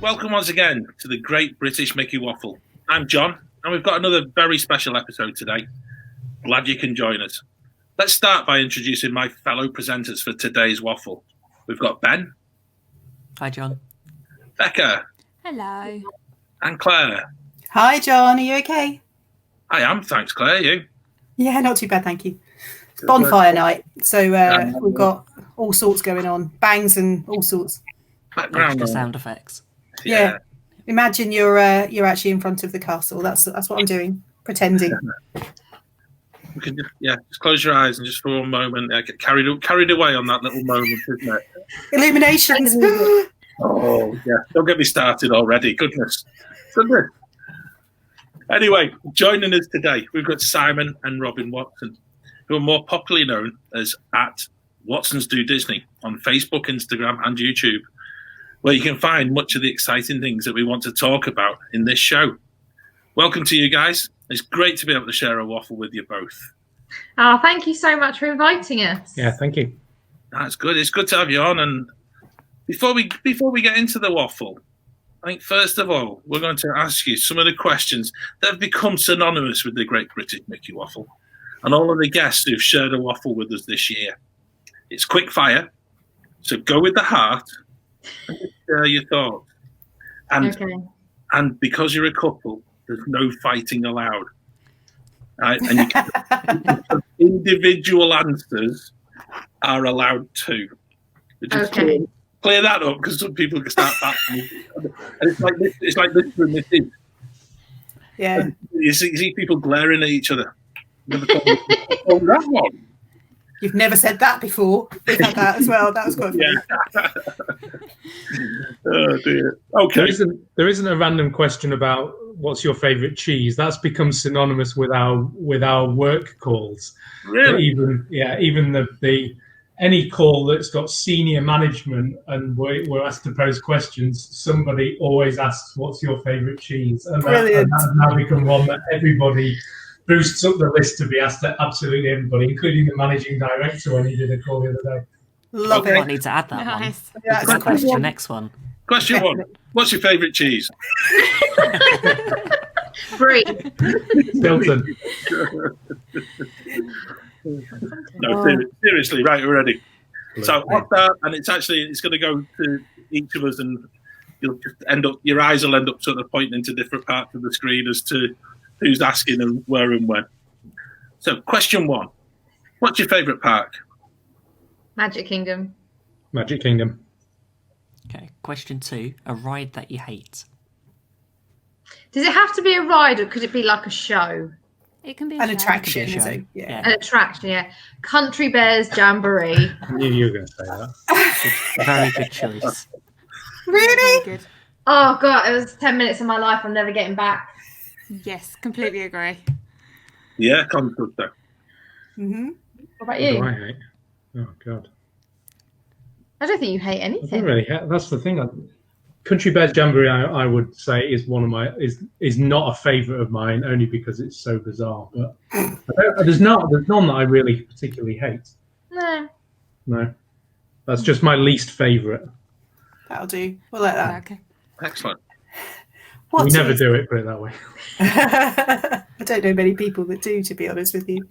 Welcome once again to the Great British Mickey Waffle. I'm John, and we've got another very special episode today. Glad you can join us. Let's start by introducing my fellow presenters for today's waffle. We've got Ben. Hi, John. Becca. Hello. And Claire. Hi, John. Are you okay? I am, thanks, Claire. You? Yeah, not too bad, thank you. It's bonfire night, so we've got all sorts going on. Bangs and all sorts. Background Extra sound effects. Yeah. Imagine you're actually in front of the castle. That's what I'm doing, pretending. We can just close your eyes and just for one moment get carried away on that little moment, isn't it? Illuminations. Oh, yeah. Don't get me started already. Goodness. Anyway, joining us today, we've got Simon and Robyn Watson, who are more popularly known as @Watsons Do Disney on Facebook, Instagram, and YouTube, where you can find much of the exciting things that we want to talk about in this show. Welcome to you guys. It's great to be able to share a waffle with you both. Oh, thank you so much for inviting us. Yeah, thank you. That's good. It's good to have you on. And before we get into the waffle, I think first of all, we're going to ask you some of the questions that have become synonymous with the Great British Mickey Waffle and all of the guests who've shared a waffle with us this year. It's quick fire, so go with the heart and just share your thoughts. And because you're a couple, there's no fighting allowed. Right? And you can, individual answers are allowed too. Just clear that up because some people can start backing. And it's like this room. This is. Yeah. And you see people glaring at each other. Never told me, oh, that one. You've never said that before. We've had that as well. That was quite funny. Yeah. Oh dear. Okay. There isn't a random question about what's your favourite cheese. That's become synonymous with our work calls. Really? Even the any call that's got senior management and we're asked to pose questions, somebody always asks, "What's your favourite cheese?" And that has now become one that everybody boosts up the list to be asked to absolutely everybody, including the managing director when he did a call the other day. Love it. I need to add that one. Yeah, That's question next one. Question one. What's your favourite cheese? Brie. Stilton. No, seriously, right, we're ready. So what's that? And it's going to go to each of us, and you'll just your eyes will end up sort of pointing to different parts of the screen as to who's asking and where and when. So question one. What's your favourite park? Magic Kingdom. Magic Kingdom. Okay. Question two. A ride that you hate. Does it have to be a ride or could it be like a show? It can be An attraction. So, yeah. An attraction, yeah. Country Bears Jamboree. I knew you were going to say that. Very good choice. Really? Good. Oh, God, it was 10 minutes of my life I'm never getting back. Yes, completely agree. Yeah, good though. Mm-hmm. What about What you? do I hate? Oh, God. I don't think you hate I don't anything. really hate. That's the thing. Country Bears Jamboree, I would say, is one of my is not a favourite of mine, only because it's so bizarre. But there's none that I really particularly hate. No, that's just my least favourite. That'll do. We'll let that. Okay. Excellent. We never do it, put it that way. I don't know many people that do, to be honest with you.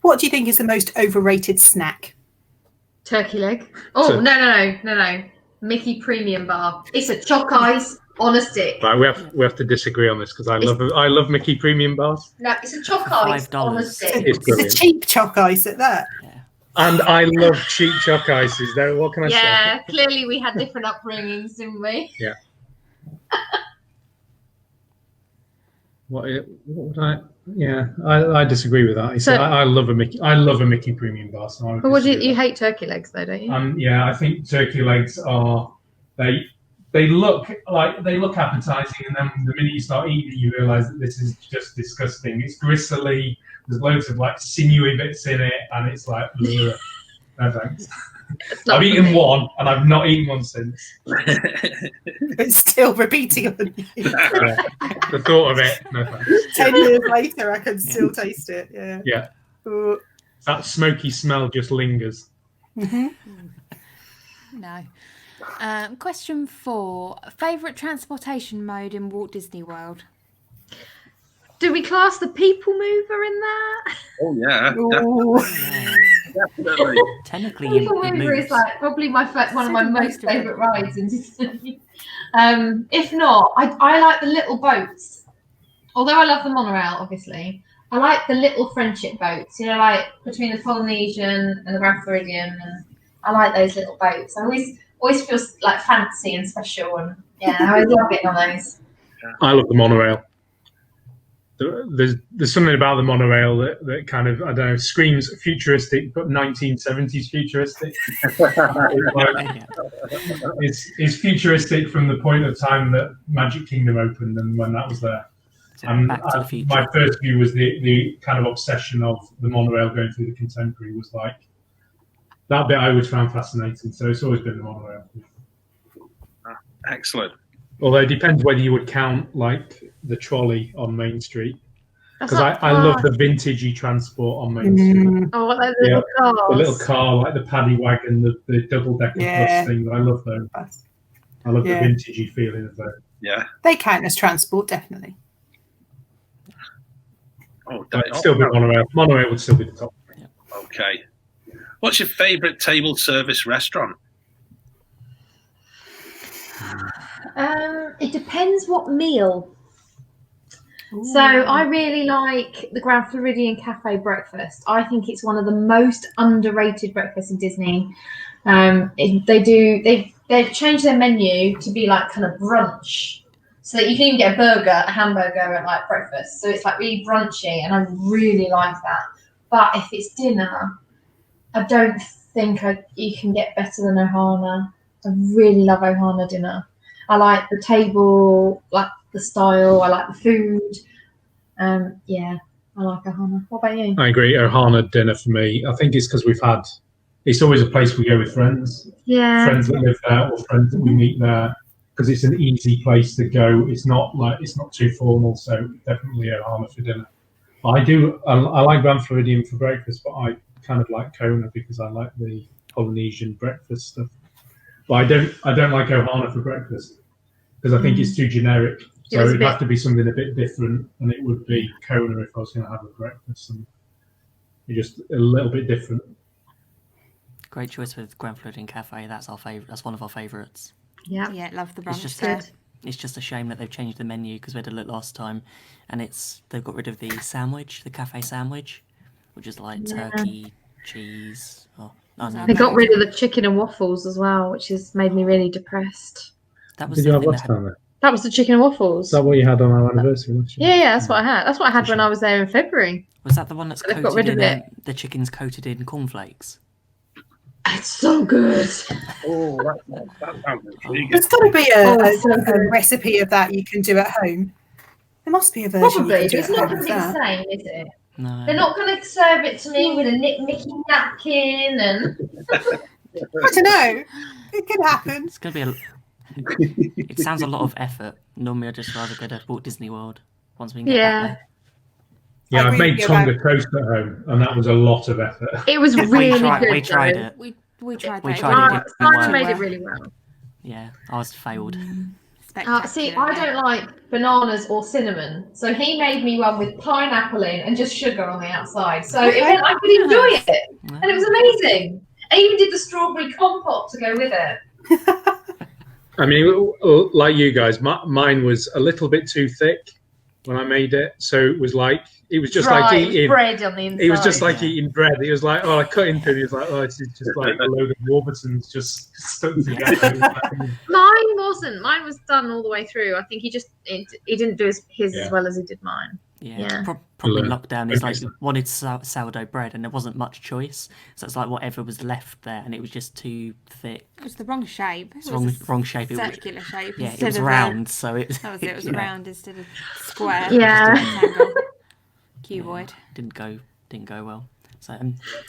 What do you think is the most overrated snack? Turkey leg. Oh, no. Mickey Premium Bar. It's a choc ice on a stick. Right, we have to disagree on this because I love Mickey Premium bars. No, it's a choc ice on a stick. It's a cheap choc ice at that. Yeah. And I love cheap choc ices. There, what can I say? Yeah, clearly we had different upbringings, didn't we? Yeah. What would I? Yeah, I disagree with that. So, I love a Mickey Premium bar. So I would but what do disagree you with hate turkey legs though, don't you? that. Yeah, I think turkey legs they look appetizing, and then the minute you start eating it, you realise that this is just disgusting. It's gristly. There's loads of like sinewy bits in it, and it's like, ugh. No thanks. I've eaten one, and I've not eaten one since. It's still repeating on you. Yeah. The thought of it, no thanks. 10 years later, I can still taste it. Yeah. Yeah. Ooh. That smoky smell just lingers. Mm-hmm. No. Question 4. Favourite transportation mode in Walt Disney World? Do we class the people mover in that? Oh yeah, Ooh. Yeah. definitely. Technically, People it mover moves. is like probably one of my So do most most of them. favourite rides in Disney. If not, I like the little boats. Although I love the monorail, obviously, I like the little friendship boats. You know, like between the Polynesian and the Grand Floridian, and I like those little boats. I always feel like fancy and special, and yeah, I always love getting on those. I love the monorail. There's something about the monorail that kind of, I don't know, screams futuristic, but 1970s futuristic. It's futuristic from the point of time that Magic Kingdom opened and when that was there. So And Back to the Future. my first view was the kind of obsession of the monorail going through the Contemporary was like, that bit I always found fascinating. So it's always been the monorail. Excellent. Although it depends whether you would count like the trolley on Main Street. Because I love the vintagey transport on Main Street. Oh, what those little cars. The little car, like the paddy wagon, the double-decker bus thing. I love those. I love the vintagey feeling of those. Yeah. They count as transport, definitely. Oh, But still be monorail. Monorail would still be the top. Okay. What's your favourite table service restaurant? It depends what meal. So I really like the Grand Floridian Cafe breakfast. I think it's one of the most underrated breakfasts in Disney. They've changed their menu to be like kind of brunch, so that you can even get a hamburger at like breakfast. So it's like really brunchy, and I really like that. But if it's dinner, I don't think you can get better than Ohana. I really love Ohana dinner. I like the table, like the style. I like the food. Yeah, I like Ohana. What about you? I agree. Ohana dinner for me. I think it's because it's always a place we go with friends. Yeah. Friends that live there or friends that we meet there. Because it's an easy place to go. It's not too formal. So definitely Ohana for dinner. But I like Grand Floridian for breakfast, but I kind of like Kona because I like the Polynesian breakfast stuff. But I don't like Ohana for breakfast because I think it's too generic. So it'd have to be something a bit different, and it would be Kona if I was going to have a breakfast. And it's just a little bit different. Great choice with Grand Floridian Cafe. That's our favorite. That's one of our favourites. Yeah. Yeah, love the It's brunch just there. It's just a shame that they've changed the menu because we had a look last time, and they've got rid of the sandwich, the cafe sandwich, which is like turkey, cheese. Oh no, They got rid of the chicken and waffles as well, which has made me really depressed. that was Did the you have thing last time? Then? That was the chicken and waffles. Is that what you had on our anniversary last year? Yeah, that's what I had. That's what I had when I was there in February. Was that the one that's They've got coated rid of in it. the chicken's coated in cornflakes? It's so good. Oh, that sounds intriguing. There's got to be so a good. recipe of that you can do at home. There must be a version Probably. you can do It's at not home going of to be the that. same, is it? No. They're not going to serve it to me with a Mickey napkin and. I don't know. It could happen. It's gonna be it sounds a lot of effort. Normally, I'd just rather go to Walt Disney World once we can get back there. Yeah, I I've agree made with you Tonga toast at home, and that was a lot of effort. It was really good. We tried though. it. We tried that. We tried it. Simon It made it worked. really well. Yeah, ours failed. Spectacular. See, I don't like bananas or cinnamon, so he made me one with pineapple in and just sugar on the outside. So it meant I could enjoy it, and it was amazing. I even did the strawberry compote to go with it. I mean, like you guys, mine was a little bit too thick when I made it, so it was just Dry, like it was eating bread on the inside. It was just like eating bread. It was like, oh, I cut into it. It was like, oh, it's just like a load of Warburtons just stuck together. Mine wasn't. Mine was done all the way through. I think he didn't do his as well as he did mine. Yeah. Probably lockdown is like wanted sourdough bread and there wasn't much choice, so it's like whatever was left there, and it was just too thick. It was the wrong shape. It's wrong shape. Circular shape. Yeah, it was round, so it. That was it. It was round instead of square. Yeah. Cuboid. Didn't go well. So,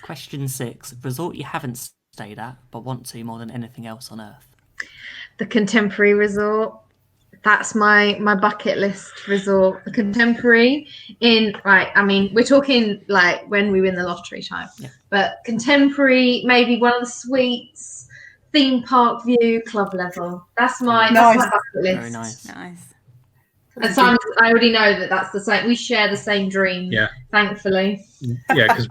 question 6: resort you haven't stayed at but want to more than anything else on earth. The Contemporary Resort. That's my bucket list resort. The Contemporary I mean, we're talking like when we win the lottery time. Yeah. But Contemporary, maybe one of the suites, theme park view, club level. That's my Nice. bucket list. Very nice. Nice. And Simon, I already know that that's the same. We share the same dream. Yeah. Thankfully. Yeah, because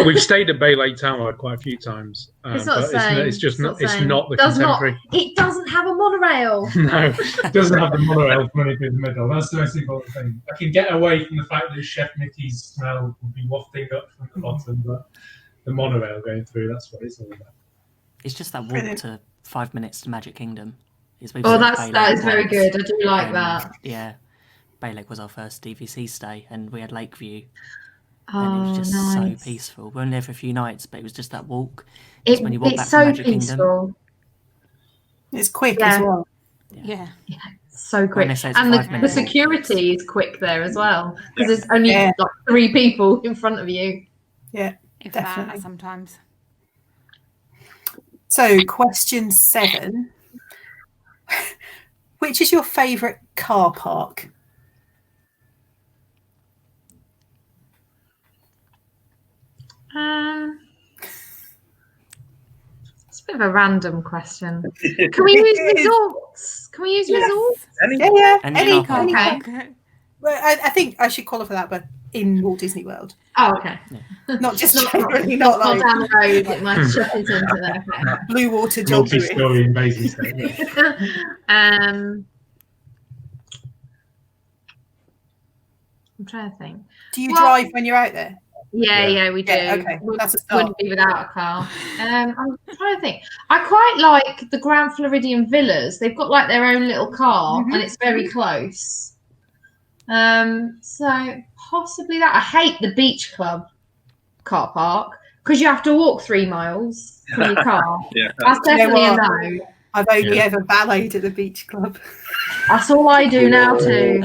we've stayed at Bay Lake Tower quite a few times. It's not the but same. It's just not. It's same. not the Does contemporary. It doesn't have a monorail. No. It doesn't have the monorail running through the middle. That's the most important thing. I can get away from the fact that Chef Mickey's smell will be wafting up from the bottom, but the monorail going through, that's what it's all about. It's just that walk Brilliant. to 5 minutes to Magic Kingdom. That is very good. I do like that. Yeah. Bay Lake was our first DVC stay, and we had Lakeview. And Oh, it was just nice. so peaceful. We were only there for a few nights, but it was just that walk. It's back from so Magic Kingdom. peaceful. It's quick Yeah. as well. Yeah. So quick. they say it's And 5 the minutes. security is quick there as well. Because there's only Yeah. like 3 people in front of you. Yeah. If Definitely. that, sometimes. So, question 7. Which is your favourite car park? It's a bit of a random question. Can we use resorts? Can we use resorts? Yeah. Any Any car any park. car. Well, I think I should qualify that, but in Walt Disney World. Oh, okay. Not just Not- generally, not Not like down the road at my shopping centre there. Okay. Blue Water Joggery. Multi-story in Basingstoke. I'm trying to think. Do you Well- drive when you're out there? Yeah, we do. Yeah, okay. That's a start. Wouldn't be without a car. I'm trying to think. I quite like the Grand Floridian Villas. They've got like their own little car, Mhm. and it's very close. So possibly that. I hate the Beach Club car park because you have to walk 3 miles from your car. Yeah. That's definitely a what? no. I've only ever valeted at the beach club. That's all I do now too.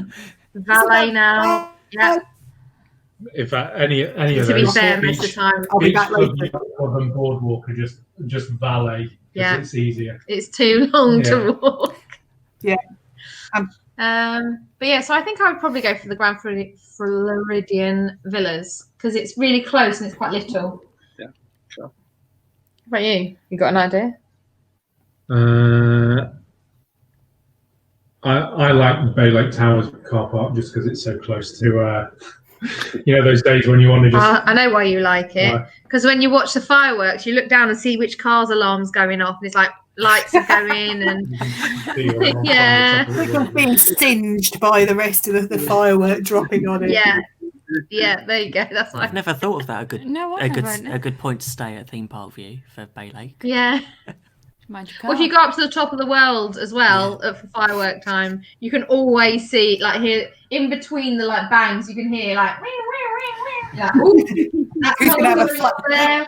Valet now. Yeah. In fact, any of To be those fair, most of the beach, time I'll be beach back club, later. club and boardwalk are just valet. 'Cause Yeah. it's easier. it's too long Yeah. to walk. Yeah. But yeah, so I think I would probably go for the Grand Floridian Villas because it's really close and it's quite little. Yeah, sure. What about you? You got an idea? I like the Bay Lake Towers car park just because it's so close to, those days when you want to just. I know why you like it Why? because when you watch the fireworks, you look down and see which car's alarm's going off, and it's like lights are going and Yeah. Being singed by the rest of the firework dropping on it. yeah. There you go. That's I've why. never thought of that. No, I haven't. A good point to stay at theme park view for Bay Lake. Yeah. Mind your car. Well, if you go up to the top of the world as well for firework time, you can always see like here in between the like bangs, you can hear like. Like, ooh, that Who's gonna have a one's flat- up there,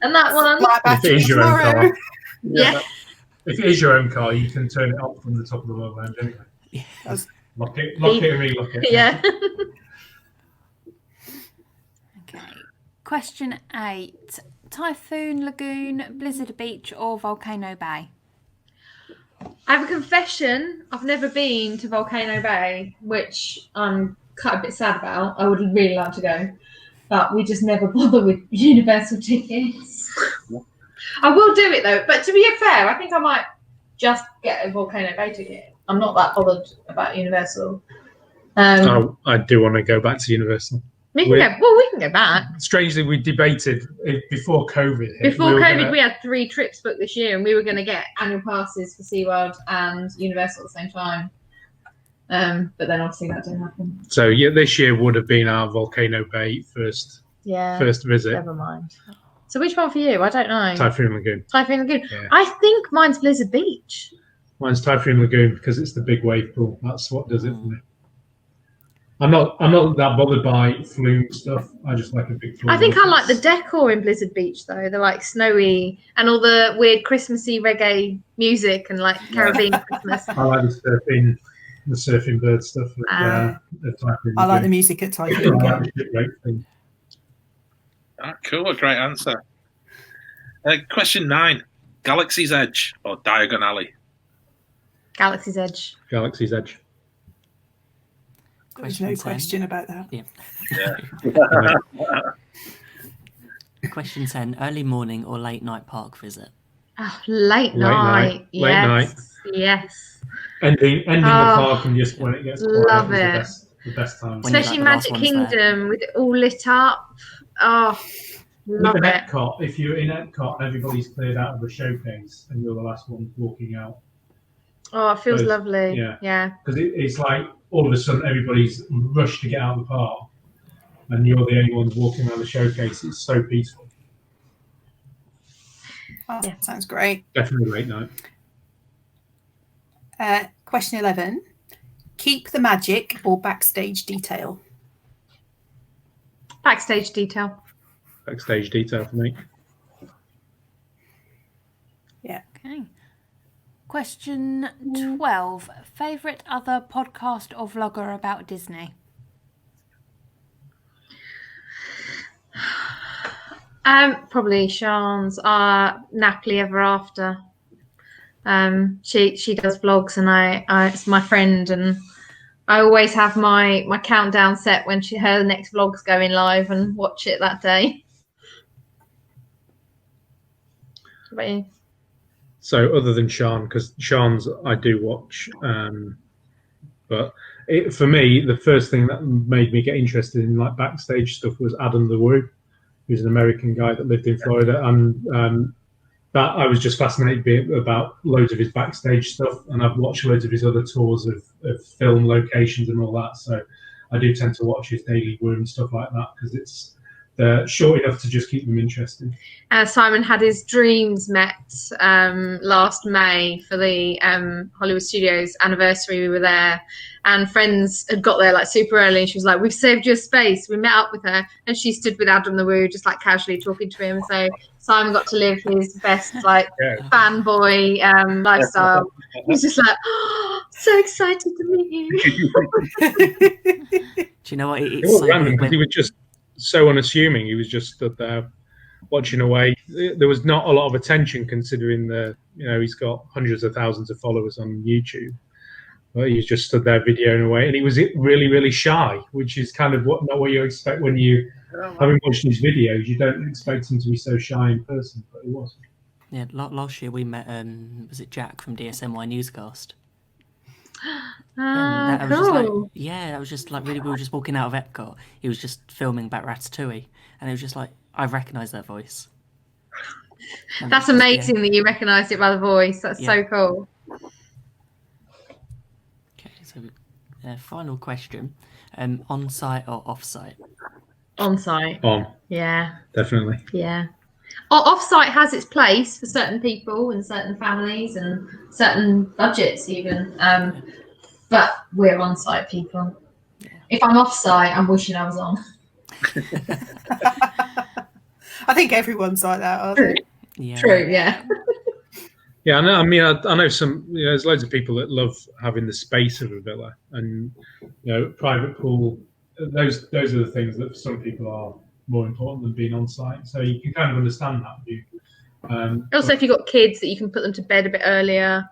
and that one. Flat If it battery is your own tomorrow. car, Yeah. if it is your own car, you can turn it off from the top of the world lounge anyway. That's- Lock it, and relock it. Yeah. Okay. Question 8. Typhoon Lagoon, Blizzard Beach, or Volcano Bay? I have a confession. I've never been to Volcano Bay, which I'm kind of a bit sad about. I would really like to go, but we just never bother with Universal tickets. I will do it though. But to be fair, I think I might just get a Volcano Bay ticket. I'm not that bothered about Universal. I do want to go back to Universal. We can go back. Strangely, we debated before COVID. hit, Before we were COVID, gonna- we had 3 trips booked this year, and we were going to get annual passes for SeaWorld and Universal at the same time. But then obviously that didn't happen. So yeah, this year would have been our Volcano Bay first visit. Never mind. So which one for you? I don't know. Typhoon Lagoon. Typhoon Lagoon. Yeah. I think mine's Blizzard Beach. Mine's Typhoon Lagoon because it's the big wave pool. That's what does it for me. I'm not that bothered by flume stuff. I just like a big flume. I think I like the decor in Blizzard Beach though. They're like snowy and all the weird Christmassy reggae music and like Caribbean Christmas. I like the surfing bird stuff. At Typhoon I like the Lagoon. music at I Typhoon. like the shipwreck thing. Cool, a great answer. Question 9. Galaxy's Edge or Diagon Alley? Galaxy's Edge. Galaxy's Edge. There's no 10. question about that. Question 10. Early morning or late night park visit? Oh, late night. Late night. Yes. Ending the park and just when it gets quiet love is the best time. Especially Magic Kingdom with it all lit up. Oh, love Even it. Epcot, if you're in Epcot and everybody's cleared out of the showcase and you're the last one walking out. Oh, it feels lovely. Yeah. Because it's like all of a sudden everybody's rushed to get out of the park and you're the only ones walking around the showcase. It's so peaceful. Oh, yeah, sounds great. Definitely late night. Question 11. Keep the magic or backstage detail? Backstage detail. Backstage detail for me. Yeah. Okay. Question 12. Favourite other podcast or vlogger about Disney? Probably Sean's Napoli Ever After. She does vlogs and I it's my friend and I always have my countdown set when her next vlog's going live and watch it that day. What about you? So other than Sean, because Sean's I do watch, but for me the first thing that made me get interested in like backstage stuff was Adam the Woo, who's an American guy that lived in Florida, and that I was just fascinated about loads of his backstage stuff, and I've watched loads of his other tours of film locations and all that. So I do tend to watch his daily Woo and stuff like that because it's short enough to just keep them interested. Simon had his dreams met last May for the Hollywood Studios anniversary. We were there and friends had got there like super early and she was like, we've saved your space. We met up with her and she stood with Adam the Woo just like casually talking to him. So Simon got to live his best like fanboy lifestyle. He was just like, oh, so excited to meet you. Do you know what? It was so random because he was just so unassuming. He was just stood there watching away. There was not a lot of attention considering he's got hundreds of thousands of followers on YouTube. But he just stood there videoing away, and he was really, really shy, which is kind of not what you expect when you, having watched his videos, you don't expect him to be so shy in person, but he was. Yeah, last year we met, was it Jack from DSMY Newscast? Cool. I was just like, really, we were just walking out of Epcot. He was just filming about Ratatouille, and it was just like, I recognise that voice. And that's amazing that you recognised it by the voice. That's so cool. Okay, so final question: on-site or off-site? On-site. On. Yeah. Definitely. Yeah. Off-site has its place for certain people and certain families and certain budgets even. But we're on-site people. Yeah. If I'm off-site, I'm wishing I was on. I think everyone's like that, aren't they? Yeah. True, yeah. Yeah, I know some. There's loads of people that love having the space of a villa, and private pool. Those are the things that for some people are more important than being on site. So you can kind of understand that view. Also, if you've got kids, that you can put them to bed a bit earlier.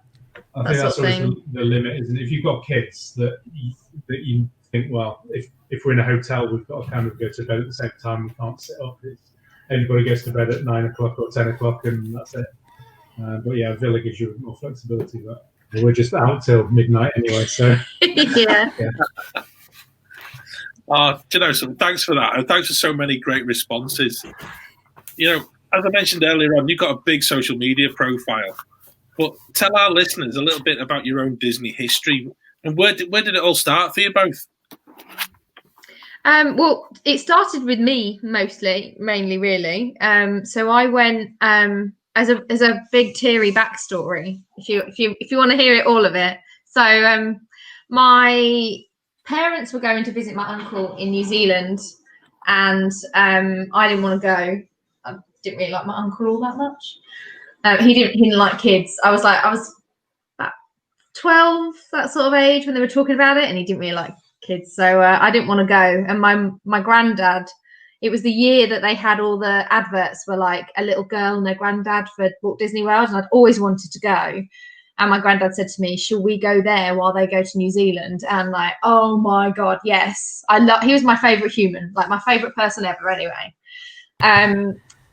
I think that's always the limit, isn't it? If you've got kids that you think, well, if we're in a hotel, we've got to kind of go to bed at the same time. We can't sit up. Everybody goes to bed at 9 o'clock or 10 o'clock, and that's it. But yeah, villa gives you more flexibility. But we're just out till midnight anyway, so yeah. So thanks for that. Thanks for so many great responses. As I mentioned earlier on, you've got a big social media profile. But tell our listeners a little bit about your own Disney history and where did it all start for you both? Well, it started with me mainly really. So I went as a big teary backstory. If you want to hear all of it. So my parents were going to visit my uncle in New Zealand, and I didn't want to go. I didn't really like my uncle all that much. He didn't like kids. I was about 12, that sort of age when they were talking about it, and he didn't really like kids. So I didn't want to go. And my granddad, it was the year that they had all the adverts for like a little girl and her granddad for Walt Disney World, and I'd always wanted to go. And my granddad said to me, "Shall we go there while they go to New Zealand?" And like, oh my God, yes. He was my favourite human, like my favourite person ever anyway.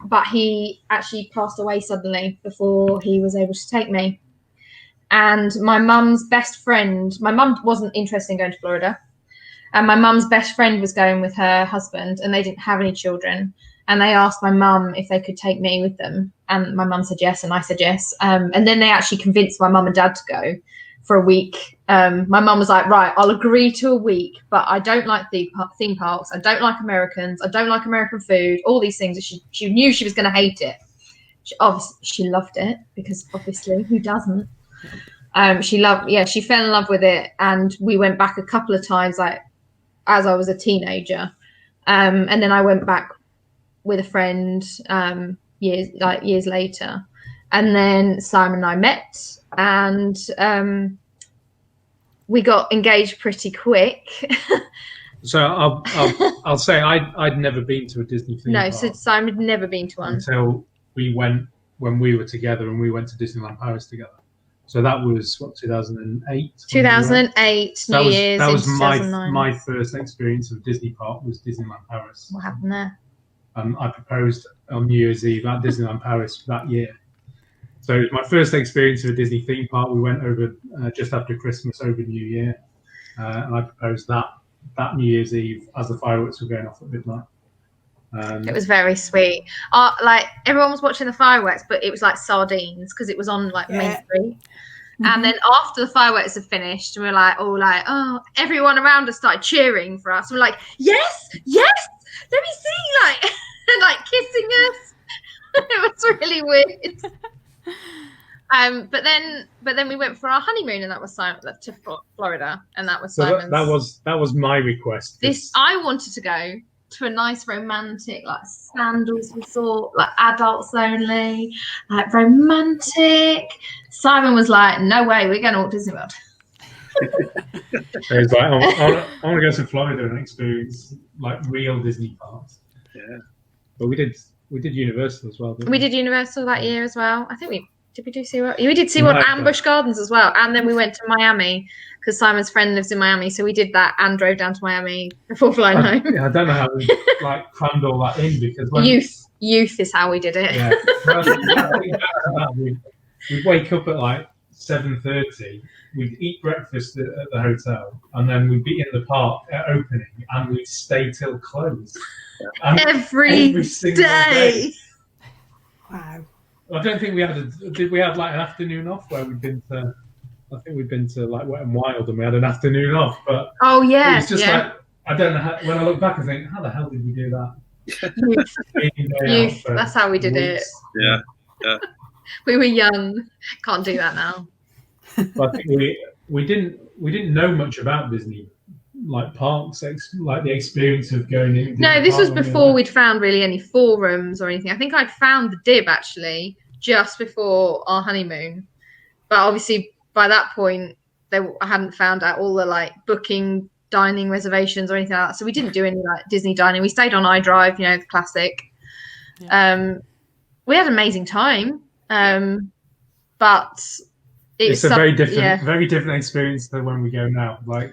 but he actually passed away suddenly before he was able to take me. And my mum's best friend, my mum wasn't interested in going to Florida, and my mum's best friend was going with her husband, and they didn't have any children. And they asked my mum if they could take me with them, and my mum said yes, and I said yes. And then they actually convinced my mum and dad to go for a week. My mum was like, right, I'll agree to a week, but I don't like the theme parks. I don't like Americans. I don't like American food. All these things. She knew she was going to hate it. She loved it, because obviously who doesn't? She fell in love with it, and we went back a couple of times, like as I was a teenager, and then I went back with a friend years later, and then Simon and I met, and we got engaged pretty quick. So I'll say I'd never been to a Disney theme park. So Simon had never been to one until we went when we were together, and we went to Disneyland Paris together. So that was 2008. 2008 New Year's. That was in my first experience of Disney Park was Disneyland Paris. What happened there? I proposed on New Year's Eve at Disneyland Paris that year. So it was my first experience of a Disney theme park. We went over just after Christmas, over New Year, and I proposed that New Year's Eve as the fireworks were going off at midnight. It was very sweet. Like everyone was watching the fireworks, but it was like sardines because it was on like Main Street. And then after the fireworks had finished, we were like, oh, everyone around us started cheering for us. And we're like, yes, let me see, like, and like kissing us. It was really weird. But then we went for our honeymoon, and that was to Florida, and that was Simon's. That was my request. I wanted to go to a nice romantic, like sandals resort, like adults only, like romantic. Simon was like, no way, we're going to Walt Disney World. He was like, I want to go to Florida and experience like real Disney parks. Yeah, but we did Universal as well. We did Universal that year as well. I think we did SeaWorld. We did SeaWorld and Busch Gardens as well, and then we went to Miami because Simon's friend lives in Miami, so we did that and drove down to Miami before flying home. I don't know how we like crammed all that in, because youth is how we did it. Yeah. We'd wake up at like 7:30. We'd eat breakfast at the hotel, and then we'd be in the park at opening, and we'd stay till close. Every single day. Wow. I don't think we had did we have like an afternoon off where we'd been to? I think we'd been to like Wet and Wild, and we had an afternoon off. But oh yeah, it's just like I don't know. When I look back, I think, how the hell did we do that? Youth. That's how we did it. Yeah. We were young. Can't do that now. But I think we didn't know much about Disney, like parks, like the experience of going in. No, this was before we'd found really any forums or anything. I think I'd found the Dib actually just before our honeymoon, but obviously by that point I hadn't found out all the like booking dining reservations or anything like that. So we didn't do any like Disney dining. We stayed on iDrive, the classic. Yeah. We had an amazing time, but it's a very different experience than when we go now. Like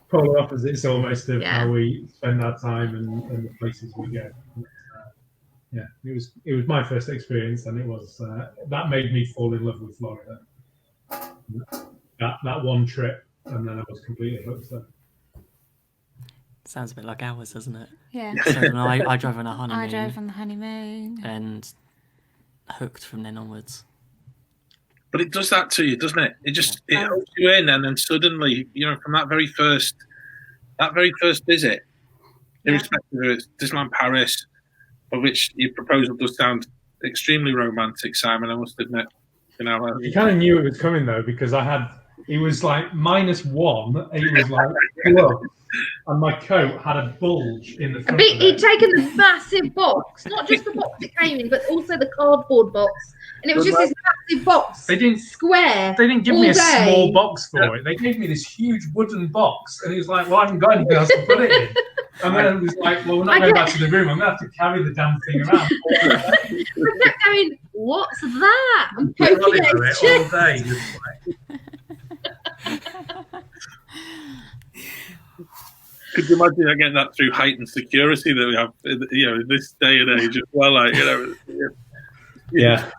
polar opposites almost of how we spend our time and the places we go. It was my first experience, and it was that made me fall in love with Florida. That one trip, and then I was completely hooked. Sounds a bit like ours, doesn't it? Yeah. So I drove on a honeymoon. I drove on the honeymoon. And hooked from then onwards. But it does that to you, doesn't it? It hooks you in, and then suddenly, from that very first visit, irrespective of it's Disneyland Paris, of which your proposal does sound extremely romantic, Simon, I must admit. You kind of knew it was coming though, because it was like -1. It was like plus, and my coat had a bulge in the front. He'd taken the massive box, not just the box it came in, but also the cardboard box, and it was just this massive box. They didn't give me a small box for it. They gave me this huge wooden box, and it was like, well, I haven't got anything else to put it in. And then it was like, well, we're not going back to the room. I'm going to have to carry the damn thing around. I kept going, what's that? I'm poking at his chest. All day, just like. Could you imagine getting that through heightened security that we have, in this day and age as well? Like, Yeah.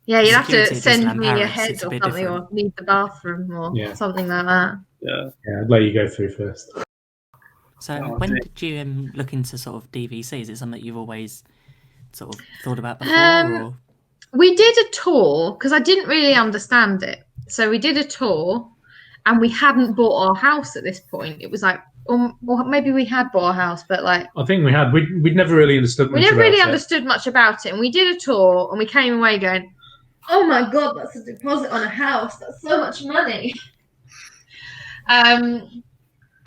Yeah, you'd have to Security at send Disneyland me Paris, ahead it's a or bit something, different. or need the bathroom or Yeah. something like that. Yeah. Yeah, I'd let you go through first. So Oh, when dear. did you look into sort of DVC? Is it something you've always sort of thought about before? Or? We did a tour because I didn't really understand it. So we did a tour, and we hadn't bought our house at this point. It was like, well, maybe we had bought our house, but like I think we had. We'd never really understood much we never about really it. understood much about it. And we did a tour, and we came away going, "Oh my god, that's a deposit on a house. That's so much money."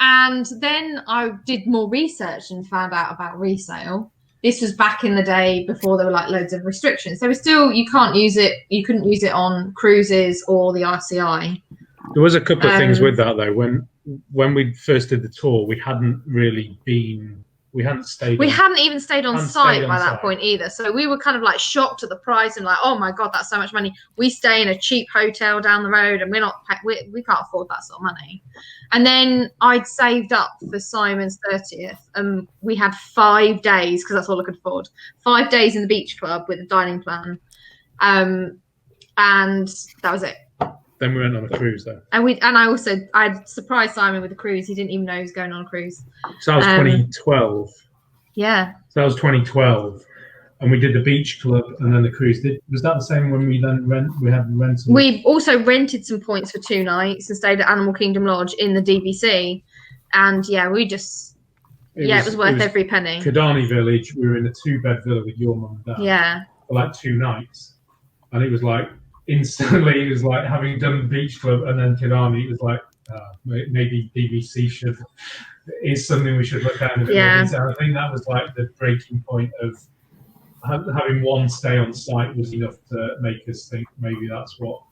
And then I did more research and found out about resale. This was back in the day before there were like loads of restrictions. So you couldn't use it on cruises or the RCI. There was a couple of things with that though. When we first did the tour, we hadn't stayed. We hadn't even stayed on site by that site. point either. So we were kind of like shocked at the price and like, oh my god, that's so much money. We stay in a cheap hotel down the road, and we can't afford that sort of money. And then I'd saved up for Simon's 30th, and we had 5 days because that's all I could afford. 5 days in the beach club with a dining plan, and that was it. Then we went on a cruise though. And I'd surprised Simon with a cruise. He didn't even know he was going on a cruise. So that was 2012. Yeah. So that was 2012, and we did the beach club and then the cruise. Was that the same when we then had rental? We also rented some points for 2 nights and stayed at Animal Kingdom Lodge in the DVC, and yeah, it was worth every penny. Kidani Village. We were in a 2-bed villa with your mum and dad. Yeah. For like 2 nights, and it was like instantly. It was like having done the beach club and then Kidani. It was like maybe DVC is something we should look at in a bit more detail. I think that was like the breaking point of having one stay on site was enough to make us think maybe that's what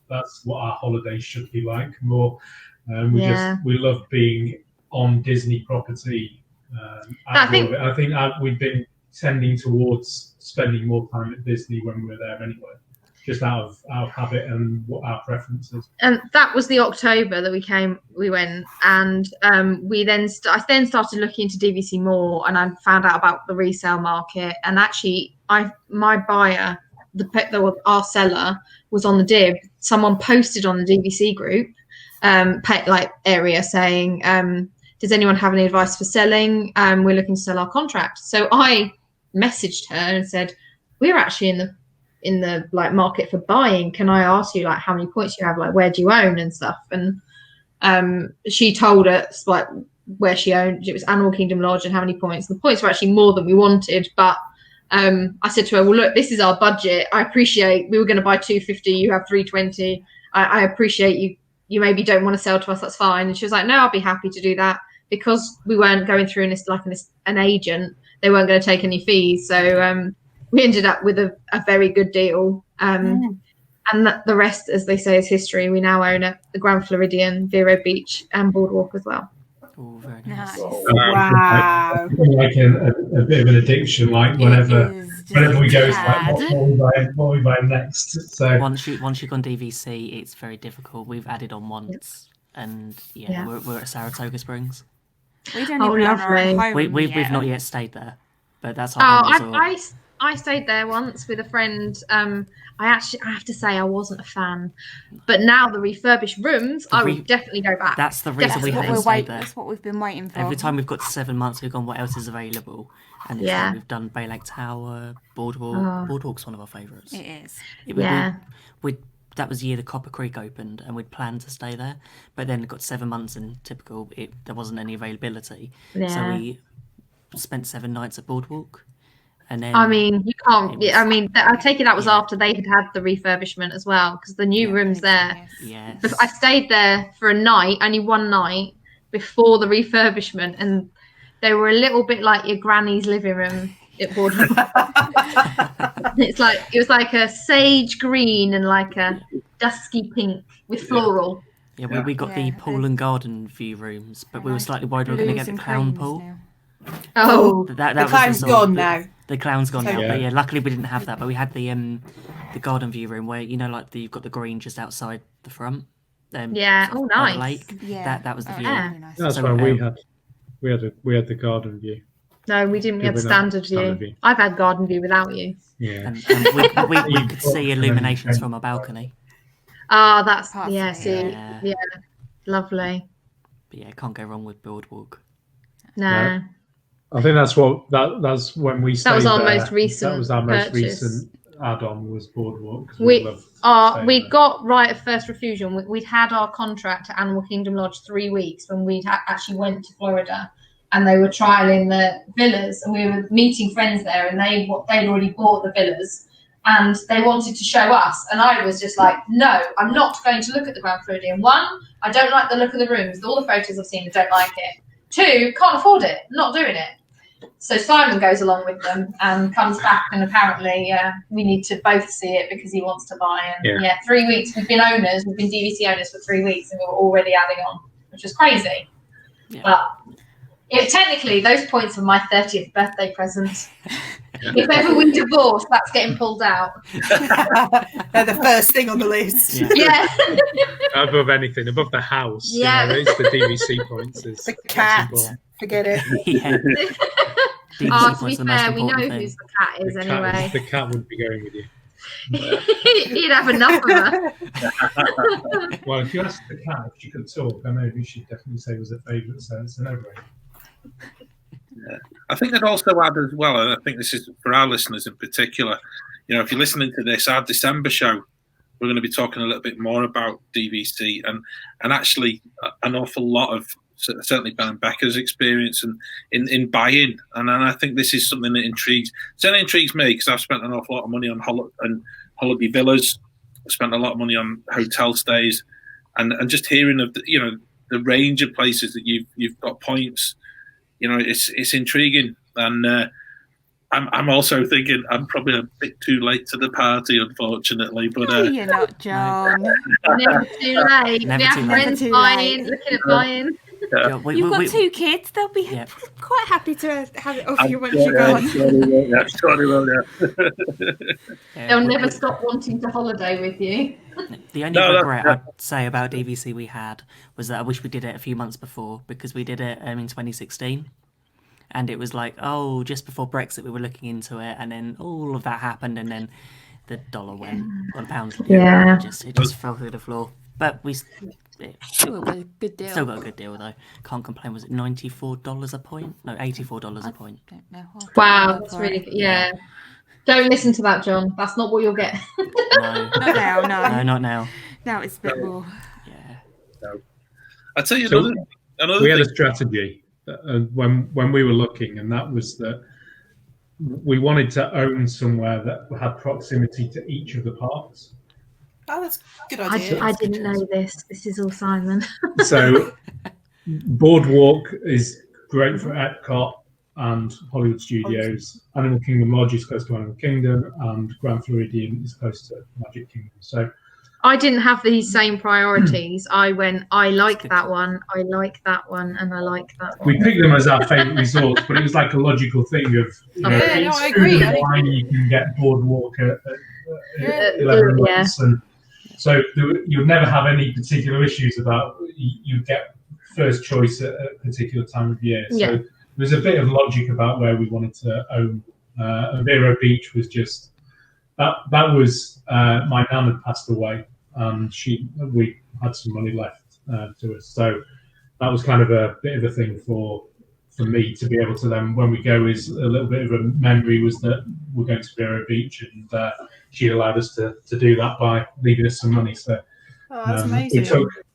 our holiday should be like more. We love being on Disney property. I think we've been tending towards spending more time at Disney when we were there anyway, just out of habit and what our preferences. And that was the October that we went, and I then started looking into DVC more, and I found out about the resale market. And actually, my buyer, our seller, was on the DIB. Someone posted on the DVC group, area saying, "Does anyone have any advice for selling? We're looking to sell our contract." So I messaged her and said, "We're actually in the like market for buying. Can I ask you like how many points you have? Like where do you own and stuff?" And she told us like where she owned. It was Animal Kingdom Lodge and how many points. The points were actually more than we wanted, but I said to her, "Well, look, this is our budget. I appreciate we were going to buy 250. You have 320. I appreciate you maybe don't want to sell to us. That's fine." And she was like, "No, I'll be happy to do that." Because we weren't going through an agent, they weren't going to take any fees. So we ended up with a very good deal. And the rest, as they say, is history. We now own the Grand Floridian, Vero Beach, and Boardwalk as well. Oh, very nice. Wow. Like a bit of an addiction. Like whenever we go, it's like what we buy next. So once you've gone DVC, it's very difficult. We've added on once, and we're at Saratoga Springs. We don't even own our own home We've yet. not yet stayed there, but that's our home resort. I stayed there once with a friend. I have to say I wasn't a fan, but now the refurbished rooms, I would definitely go back. That's the reason we haven't stayed there. That's what we've been waiting for. Every time we've got to 7 months, we've gone, what else is available? And it's like we've done Bay Lake Tower, Boardwalk. Boardwalk's one of our favourites. It is. That was the year the Copper Creek opened, and we'd planned to stay there, but then it got 7 months, and typical, there wasn't any availability. So we spent 7 nights at Boardwalk. And then, I mean, you can't. I take it that was after they had the refurbishment as well, because the new rooms there. Yes. I stayed there for a night, only one night before the refurbishment, and they were a little bit like your granny's living room at Boardwalk. It was like a sage green and like a dusky pink with floral. Yeah, we got the pool and garden view rooms, but we were slightly worried we were going to get the clown pool. Now. Oh, the clown's gone now. The clown's gone now, but yeah, luckily we didn't have that. But we had the garden view room where, like you've got the green just outside the front. Yeah. Oh, by the nice. lake. Yeah. That was the view. Yeah. Really nice. That's So, when we had the garden view. No, we didn't. We had Did we not? standard Standard view. view. I've had garden view without you. Yeah. And we could see illuminations from a balcony. Ah, that's Parts yeah. of it, See, Yeah. yeah, lovely. But yeah, can't go wrong with Boardwalk. No, I think that's when we stayed that was our there. most recent. That was our most purchase. recent add-on was Boardwalk. 'Cause We loved staying we there. got right of first refusal. We'd had our contract at Animal Kingdom Lodge 3 weeks when we actually went to Florida, and they were trialing the villas, and we were meeting friends there, and they'd already bought the villas, and they wanted to show us, and I was just like, no, I'm not going to look at the Grand Floridian. 1, I don't like the look of the rooms. All the photos I've seen, I don't like it. 2, can't afford it. Not doing it. So Simon goes along with them and comes back, and apparently we need to both see it because he wants to buy. And 3 weeks we've been owners, we've been DVC owners for 3 weeks, and we were already adding on, which was crazy. Yeah. But technically, those points are my 30th birthday present. If ever we divorce, that's getting pulled out. They're the first thing on the list. Yeah. Above anything, above the house. Yeah. It's the DVC points. The cat. Forget it. Yeah. To be fair, we know whose the cat is anyway. The cat would be going with you. You'd have enough of her. Well, if you ask the cat if she could talk, I know she'd definitely say it was her favourite, so it's a no-brainer. Yeah. I think I'd also add as well, and I think this is for our listeners in particular, if you're listening to this, our December show, we're going to be talking a little bit more about DVC and actually an awful lot of certainly Ben and Becca's experience and in buying, and I think this is something that certainly intrigues me because I've spent an awful lot of money on holiday villas. I've spent a lot of money on hotel stays, and just hearing of the range of places that you've got points, it's intriguing, and I'm also thinking I'm probably a bit too late to the party, unfortunately. But No, you're not, John. Never too late. Never We have too friends late. buying, looking at buying. Yeah, You've got 2 kids. They'll be Yeah. quite happy to have it off you once you're gone. They'll never stop wanting to holiday with you. The only regret I'd say about DVC we had was that I wish we did it a few months before, because we did it in 2016. And it was like, just before Brexit, we were looking into it, and then all of that happened, and then the dollar went, or the pound. Yeah. It just fell through the floor. But we Still got a good deal. still got a good deal, though. Can't complain. Was it $94 a point? No, $84 a point. Don't know. Wow, that's really good. Yeah. Don't listen to that, John. That's not what you'll get. No, Not now, no. no, not now. Now it's a bit more. Yeah. I'll tell you So another we had thing. a strategy when we were looking, and that was that we wanted to own somewhere that had proximity to each of the parks. Oh, that's a good idea. I didn't know this. This is all Simon. So Boardwalk is great for Epcot and Hollywood Studios. Animal Kingdom Lodge is close to Animal Kingdom, and Grand Floridian is close to Magic Kingdom. So I didn't have these same priorities. I went, I like that one, I like that one, and I like that one. we picked them as our favourite resorts, but it was like a logical thing of I agree. You can get Boardwalk at 11 months, and so you'd never have any particular issues about you get first choice at a particular time of year. So there's a bit of logic about where we wanted to own. Vero Beach was just that was my nan had passed away, and we had some money left to us, so that was kind of a bit of a thing for me to be able to then, when we go, is a little bit of a memory was that we're going to Vero Beach, and she allowed us to do that by leaving us some money. So that's amazing.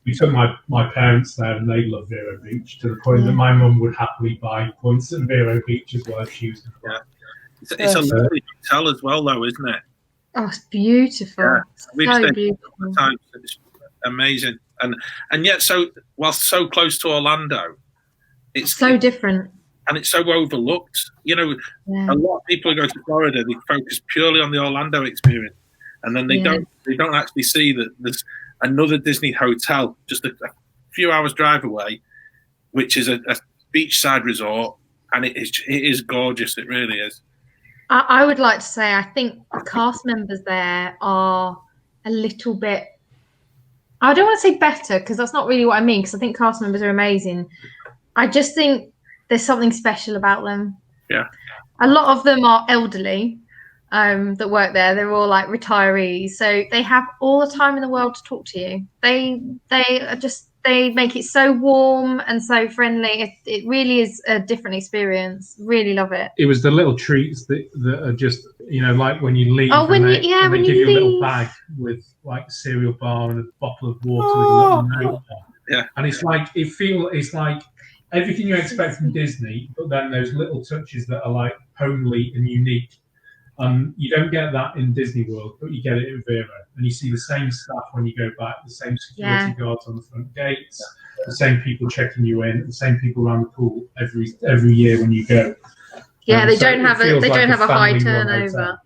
we took my parents there, and they love Vero Beach to the point that my mum would happily buy points at Vero Beach as well if she was going to buy. It's a lovely hotel as well, though, isn't it? Oh, it's beautiful. Yeah. We've So stayed beautiful. a couple of times. It's amazing, and yet whilst so close to Orlando, it's so different, and it's so overlooked. A lot of people who go to Florida, they focus purely on the Orlando experience, and then they don't actually see that there's another Disney hotel just a few hours drive away, which is a beachside resort, and it is gorgeous. It really is. I would like to say I think the cast members there are a little bit I don't want to say better because that's not really what I mean, because I think cast members are amazing. I just think there's something special about them. Yeah. A lot of them are elderly that work there. They're all like retirees. So they have all the time in the world to talk to you. They make it so warm and so friendly. It really is a different experience. Really love it. It was the little treats that are just, like when you leave, Oh, they give you a little leave. bag with like cereal bar and a bottle of water with a little note on. Yeah. And it's like it's like everything you expect from Disney, but then those little touches that are like homely and unique. You don't get that in Disney World, but you get it in Vero, and you see the same staff when you go back, the same security guards on the front gates, the same people checking you in, the same people around the pool every year when you go. Yeah, they don't have a high turnover.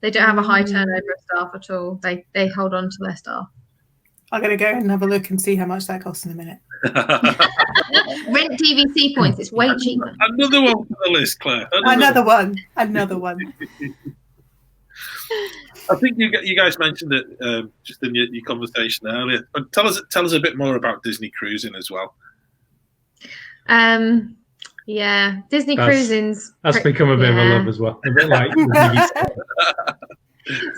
They don't have a high turnover of staff at all. They hold on to their staff. I'm going to go and have a look and see how much that costs in a minute. Rent DVC points. It's way cheaper. Another one for the list, Claire. Another one. I think you guys mentioned it just in your conversation earlier. But tell us a bit more about Disney cruising as well. Yeah, Disney cruising's that's become a bit of a love as well. A bit like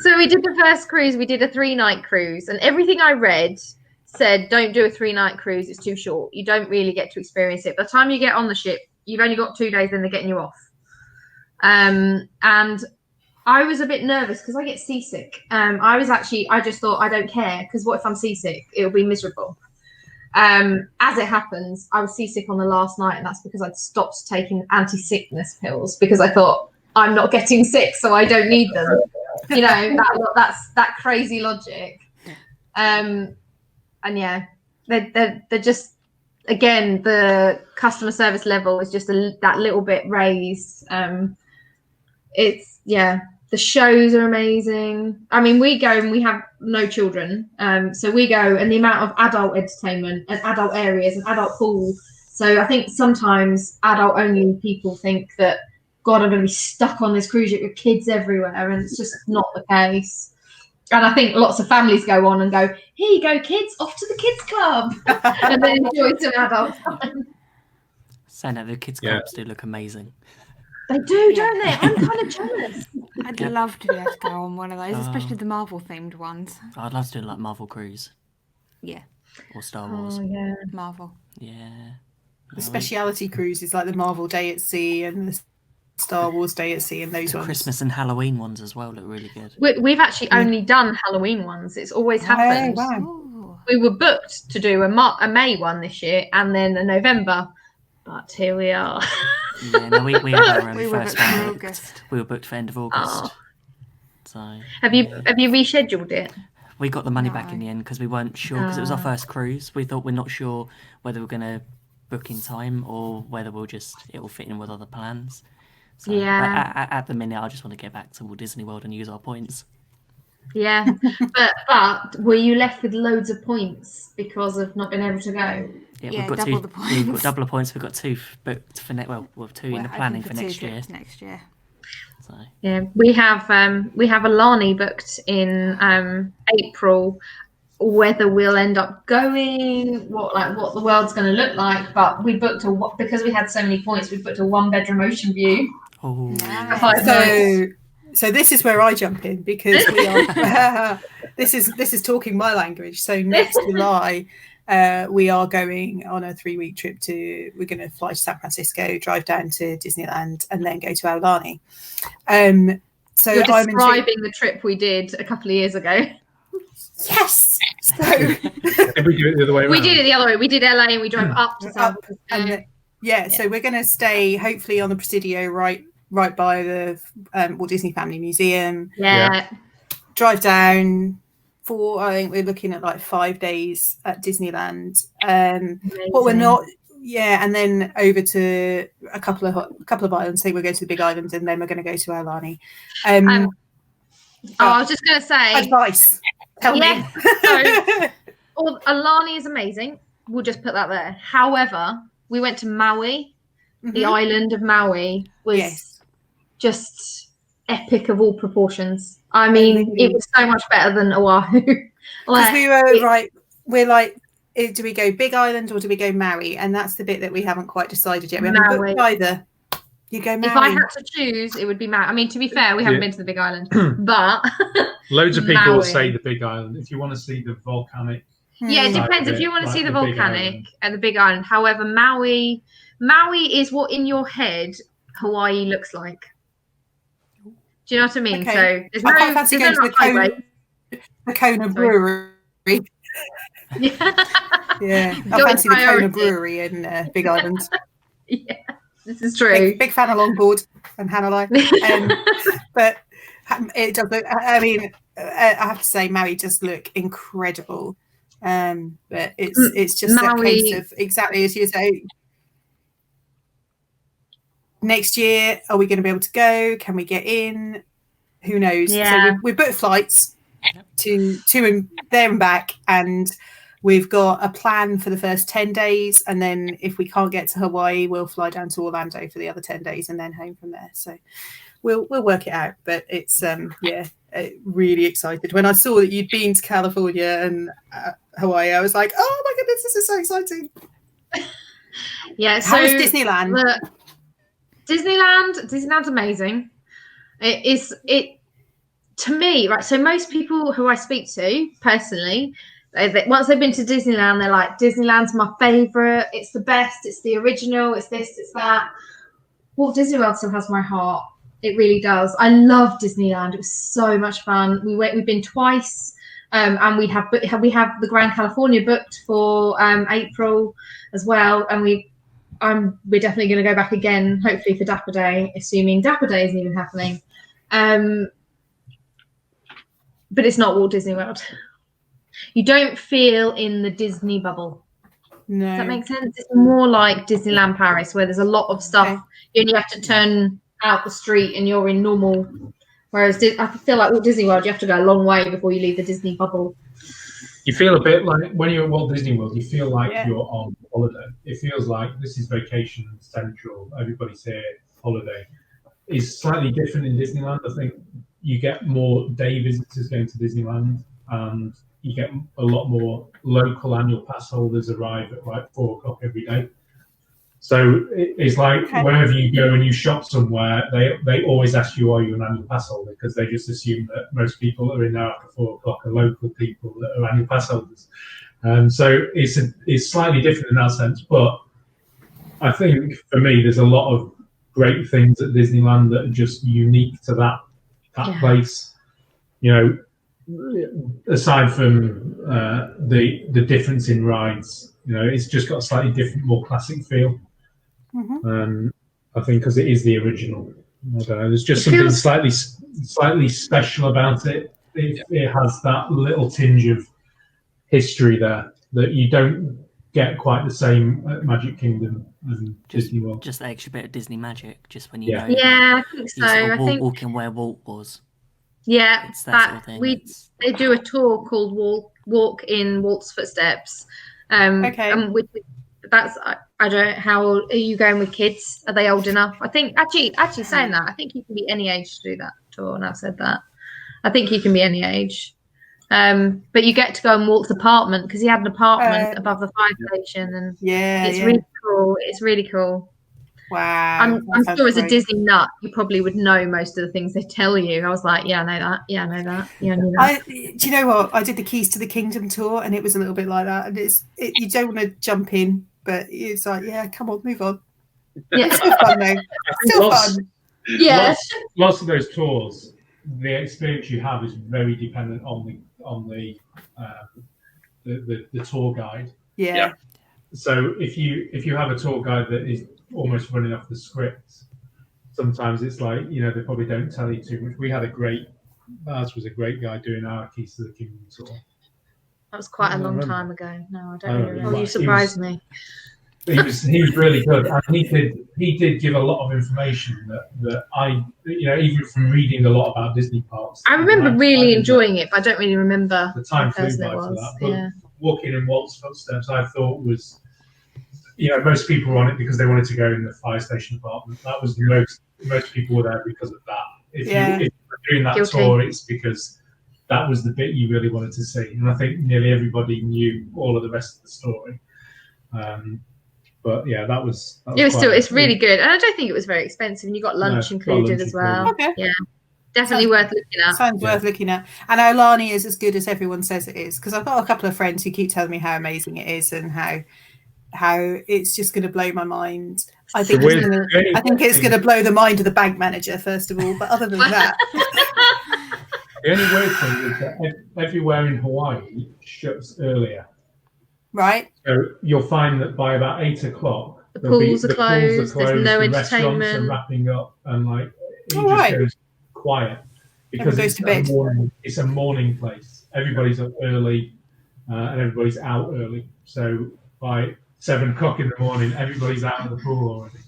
So we did the first cruise. We did a 3-night cruise, and everything I read said don't do a 3-night cruise. It's too short. You don't really get to experience it. By the time you get on the ship, you've only got 2 days, then they're getting you off. And I was a bit nervous because I get seasick. I just thought I don't care because what if I'm seasick? It'll be miserable. As it happens, I was seasick on the last night, and that's because I'd stopped taking anti-sickness pills because I thought I'm not getting sick, so I don't need them. That's that crazy logic. And yeah, they're just, again, the customer service level is just that little bit raised. The shows are amazing. I mean, we go and we have no children. So we go, and the amount of adult entertainment and adult areas and adult pool. So I think sometimes adult only people think that, God, I'm going to be stuck on this cruise ship with kids everywhere. And it's just not the case. And I think lots of families go on and go, here you go, kids, off to the kids club. And then enjoy some adult time. Saying that, the kids clubs do look amazing. They do, don't they? I'm kind of jealous. I'd love to be able to go on one of those, especially the Marvel-themed ones. I'd love to do like Marvel Cruise. Yeah. Or Star Wars. Oh, yeah. Marvel. Yeah. The speciality cruises like the Marvel Day at Sea and the Star Wars Day at Sea and those ones. Christmas and Halloween ones as well look really good. We've actually only done Halloween ones. It's always happened. Wow. We were booked to do a May one this year and then a November. But here we are. Yeah, no, we had our We were first booked for one. August. We were booked for end of August. Oh. So Have you rescheduled it? we got the money back in the end because we weren't sure, because it was our first cruise. We thought we're not sure whether we're going to book in time or whether it will fit in with other plans. So, Yeah. But at the minute, I just want to get back to Walt Disney World and use our points. Yeah. but were you left with loads of points because of not being able to go? Yeah, Yeah, we've got double the points. We've got double the points. We've got 2 booked for two in the planning for next year. Next year. So Yeah, we have Aulani booked in April. Whether we'll end up going, what the world's going to look like, but we booked because we had so many points. We booked a 1-bedroom ocean view. oh, Nice. So this is where I jump in because we are. this is talking my language. So next July, we are going on a 3-week trip we're going to fly to San Francisco, drive down to Disneyland, and then go to Aulani. So You're I'm describing the trip we did a couple of years ago. Yes. So Did we do it the other way around? We did it the other way. We did LA and we drove up to San Francisco. And so we're going to stay hopefully on the Presidio right by the Walt Disney Family Museum. Yeah. Drive down for, I think we're looking at like 5 days at Disneyland. But we're not, and then over to a couple of islands. So we'll go to the Big Island and then we're going to go to Aulani. I was just going to say. Advice. Tell me. So, Aulani is amazing. We'll just put that there. However, we went to Maui. The island of Maui was just epic of all proportions. I mean, it was so much better than Oahu. Because we were right, we're like, do we go Big Island or do we go Maui? And that's the bit that we haven't quite decided yet. We haven't booked either. You go Maui. If I had to choose, it would be Maui. I mean, to be fair, we haven't been to the Big Island, but loads of people will say the Big Island if you want to see the volcanic. Yeah, it depends. If you want to see the volcanic at the Big Island, however, Maui is what in your head Hawaii looks like. Do you know what I mean? Okay. So there's I no, quite fancy going to the Kona Brewery. Yeah, I fancy the Kona Brewery in Big Island. Yeah, this is true. Big fan of longboard and Hanalei. But it does look, I mean, I have to say Maui does look incredible. But it's just Maui, a case of exactly as you say. Next year, are we going to be able to go? Can we get in? Who knows? Yeah. So we booked flights to and there and back, and we've got a plan for the first 10 days. And then if we can't get to Hawaii, we'll fly down to Orlando for the other 10 days and then home from there. So we'll work it out. But it's really excited. When I saw that you'd been to California and Hawaii, I was like, oh my goodness, this is so exciting. Yeah. So how was Disneyland? Disneyland's amazing. It to me, right? So most people who I speak to personally, once they've been to Disneyland, they're like, Disneyland's my favorite. It's the best. It's the original. It's this. It's that. Walt Disney World still has my heart. It really does. I love Disneyland. It was so much fun. We've been twice, and we have the Grand California booked for April as well, and we're definitely going to go back again, hopefully for Dapper Day, assuming Dapper Day isn't even happening. But it's not Walt Disney World. You don't feel in the Disney bubble. No. Does that make sense? It's more like Disneyland Paris, where there's a lot of stuff. Okay. You only have to turn out the street and you're in normal. Whereas I feel like Walt Disney World, you have to go a long way before you leave the Disney bubble. You feel a bit like when you're at Walt Disney World, you feel like you're on holiday. It feels like this is vacation central. Everybody's here, holiday. It's slightly different in Disneyland. I think you get more day visitors going to Disneyland, and you get a lot more local annual pass holders arrive at like 4 o'clock every day. So it's like wherever you go and you shop somewhere, they always ask you, are you an annual pass holder? Because they just assume that most people that are in there after 4 o'clock are local people that are annual pass holders. So it's slightly different in that sense. But I think for me, there's a lot of great things at Disneyland that are just unique to that place. You know, aside from the difference in rides, you know, it's just got a slightly different, more classic feel. Mm-hmm. I think because it is the original. I don't know. There's just something slightly special about it. It has that little tinge of history there that you don't get quite the same at Magic Kingdom and Disney World. Just the extra bit of Disney magic, just when you know. Yeah, I think so. I think walking where Walt was. Yeah, it's that sort of thing. They do a tour called Walk in Walt's Footsteps. That's I don't know, how old are you going with kids? Are they old enough? I think actually saying that, I think you can be any age to do that tour. And I've said that. I think you can be any age. But you get to go in Walt's apartment because he had an apartment above the fire station, and it's really cool. It's really cool. Wow. I'm sure as a Disney nut, you probably would know most of the things they tell you. I was like, yeah, I know that. Yeah, I know that. Yeah, I know that. Do you know what? I did the Keys to the Kingdom tour, and it was a little bit like that. And you don't want to jump in, but it's like, yeah, come on, move on. Yeah. It's still fun, though. Still fun. Yeah. Lots of those tours, the experience you have is very dependent on the tour guide. Yeah. So if you have a tour guide that is almost running off the script, sometimes it's like, you know, they probably don't tell you too much. We had Baz was a great guy doing our Keys to the Kingdom tour. That was quite a long time ago. No, I don't really remember. You surprised me. He was really good, and he did give a lot of information that I, you know, even from reading a lot about Disney parks. I remember really enjoying it, but I don't really remember the time flew by for that. But walking in Walt's footsteps, I thought was, you know, most people were on it because they wanted to go in the fire station apartment. That was most people were there because of that. If you're doing that tour, it's because that was the bit you really wanted to see. And I think nearly everybody knew all of the rest of the story. But yeah, that was it's really good. And I don't think it was very expensive. And you got lunch included as well. Okay. Yeah. Definitely worth looking at. Sounds worth looking at. And Aulani is as good as everyone says it is, because I've got a couple of friends who keep telling me how amazing it is and how it's just going to blow my mind. I think it's going to blow the mind of the bank manager first of all. But other than that, the only weird thing is that everywhere in Hawaii shuts earlier. Right. So you'll find that by about 8 o'clock, the pools are closed. There's no the restaurants entertainment. are wrapping up, and like it just goes quiet because it's a morning place. Everybody's up early and everybody's out early. So by 7 o'clock in the morning, everybody's out of the pool already.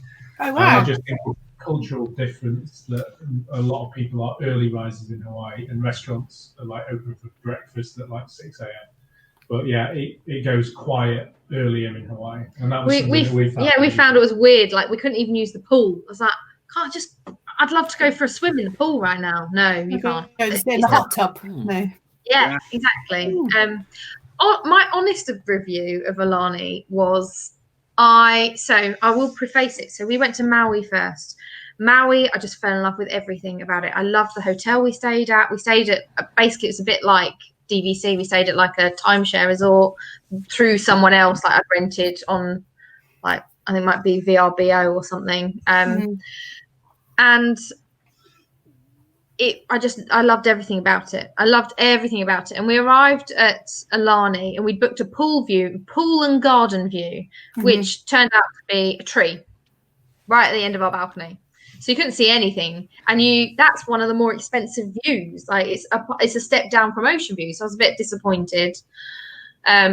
Oh wow! I just think it's a cultural difference that a lot of people are early risers in Hawaii, and restaurants are like open for breakfast at like 6 a.m. But yeah, it goes quiet earlier in Hawaii, and that was we found it was weird. Like we couldn't even use the pool. I was like, I'd love to go for a swim in the pool right now. No, you can't. Go sit in the hot tub. No. Yeah, exactly. My honest review of Aulani was I will preface it. So we went to Maui first. Maui, I just fell in love with everything about it. I loved the hotel we stayed at. We stayed at basically it was a bit like DVC. We stayed at like a timeshare resort through someone else. Like I rented on like I think it might be VRBO or something. And I loved everything about it. And we arrived at Aulani and we booked a pool and garden view, which turned out to be a tree right at the end of our balcony. So you couldn't see anything. And that's one of the more expensive views. Like it's a step down from ocean view. So I was a bit disappointed.